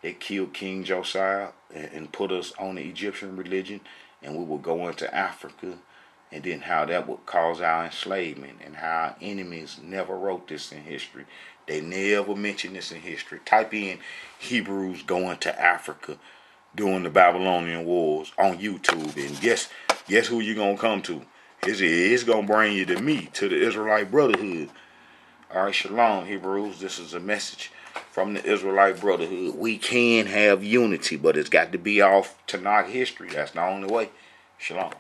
they killed King Josiah and put us on the Egyptian religion, and we would go into Africa, and then how that would cause our enslavement and how our enemies never wrote this in history. They never mentioned this in history. Type in Hebrews going to Africa during the Babylonian Wars on YouTube, and guess who you're gonna come to? It's gonna bring you to me, to the Israelite Brotherhood. All right, shalom, Hebrews. This is a message from the Israelite Brotherhood. We can have unity, but it's got to be off Tanakh history. That's the only way. Shalom.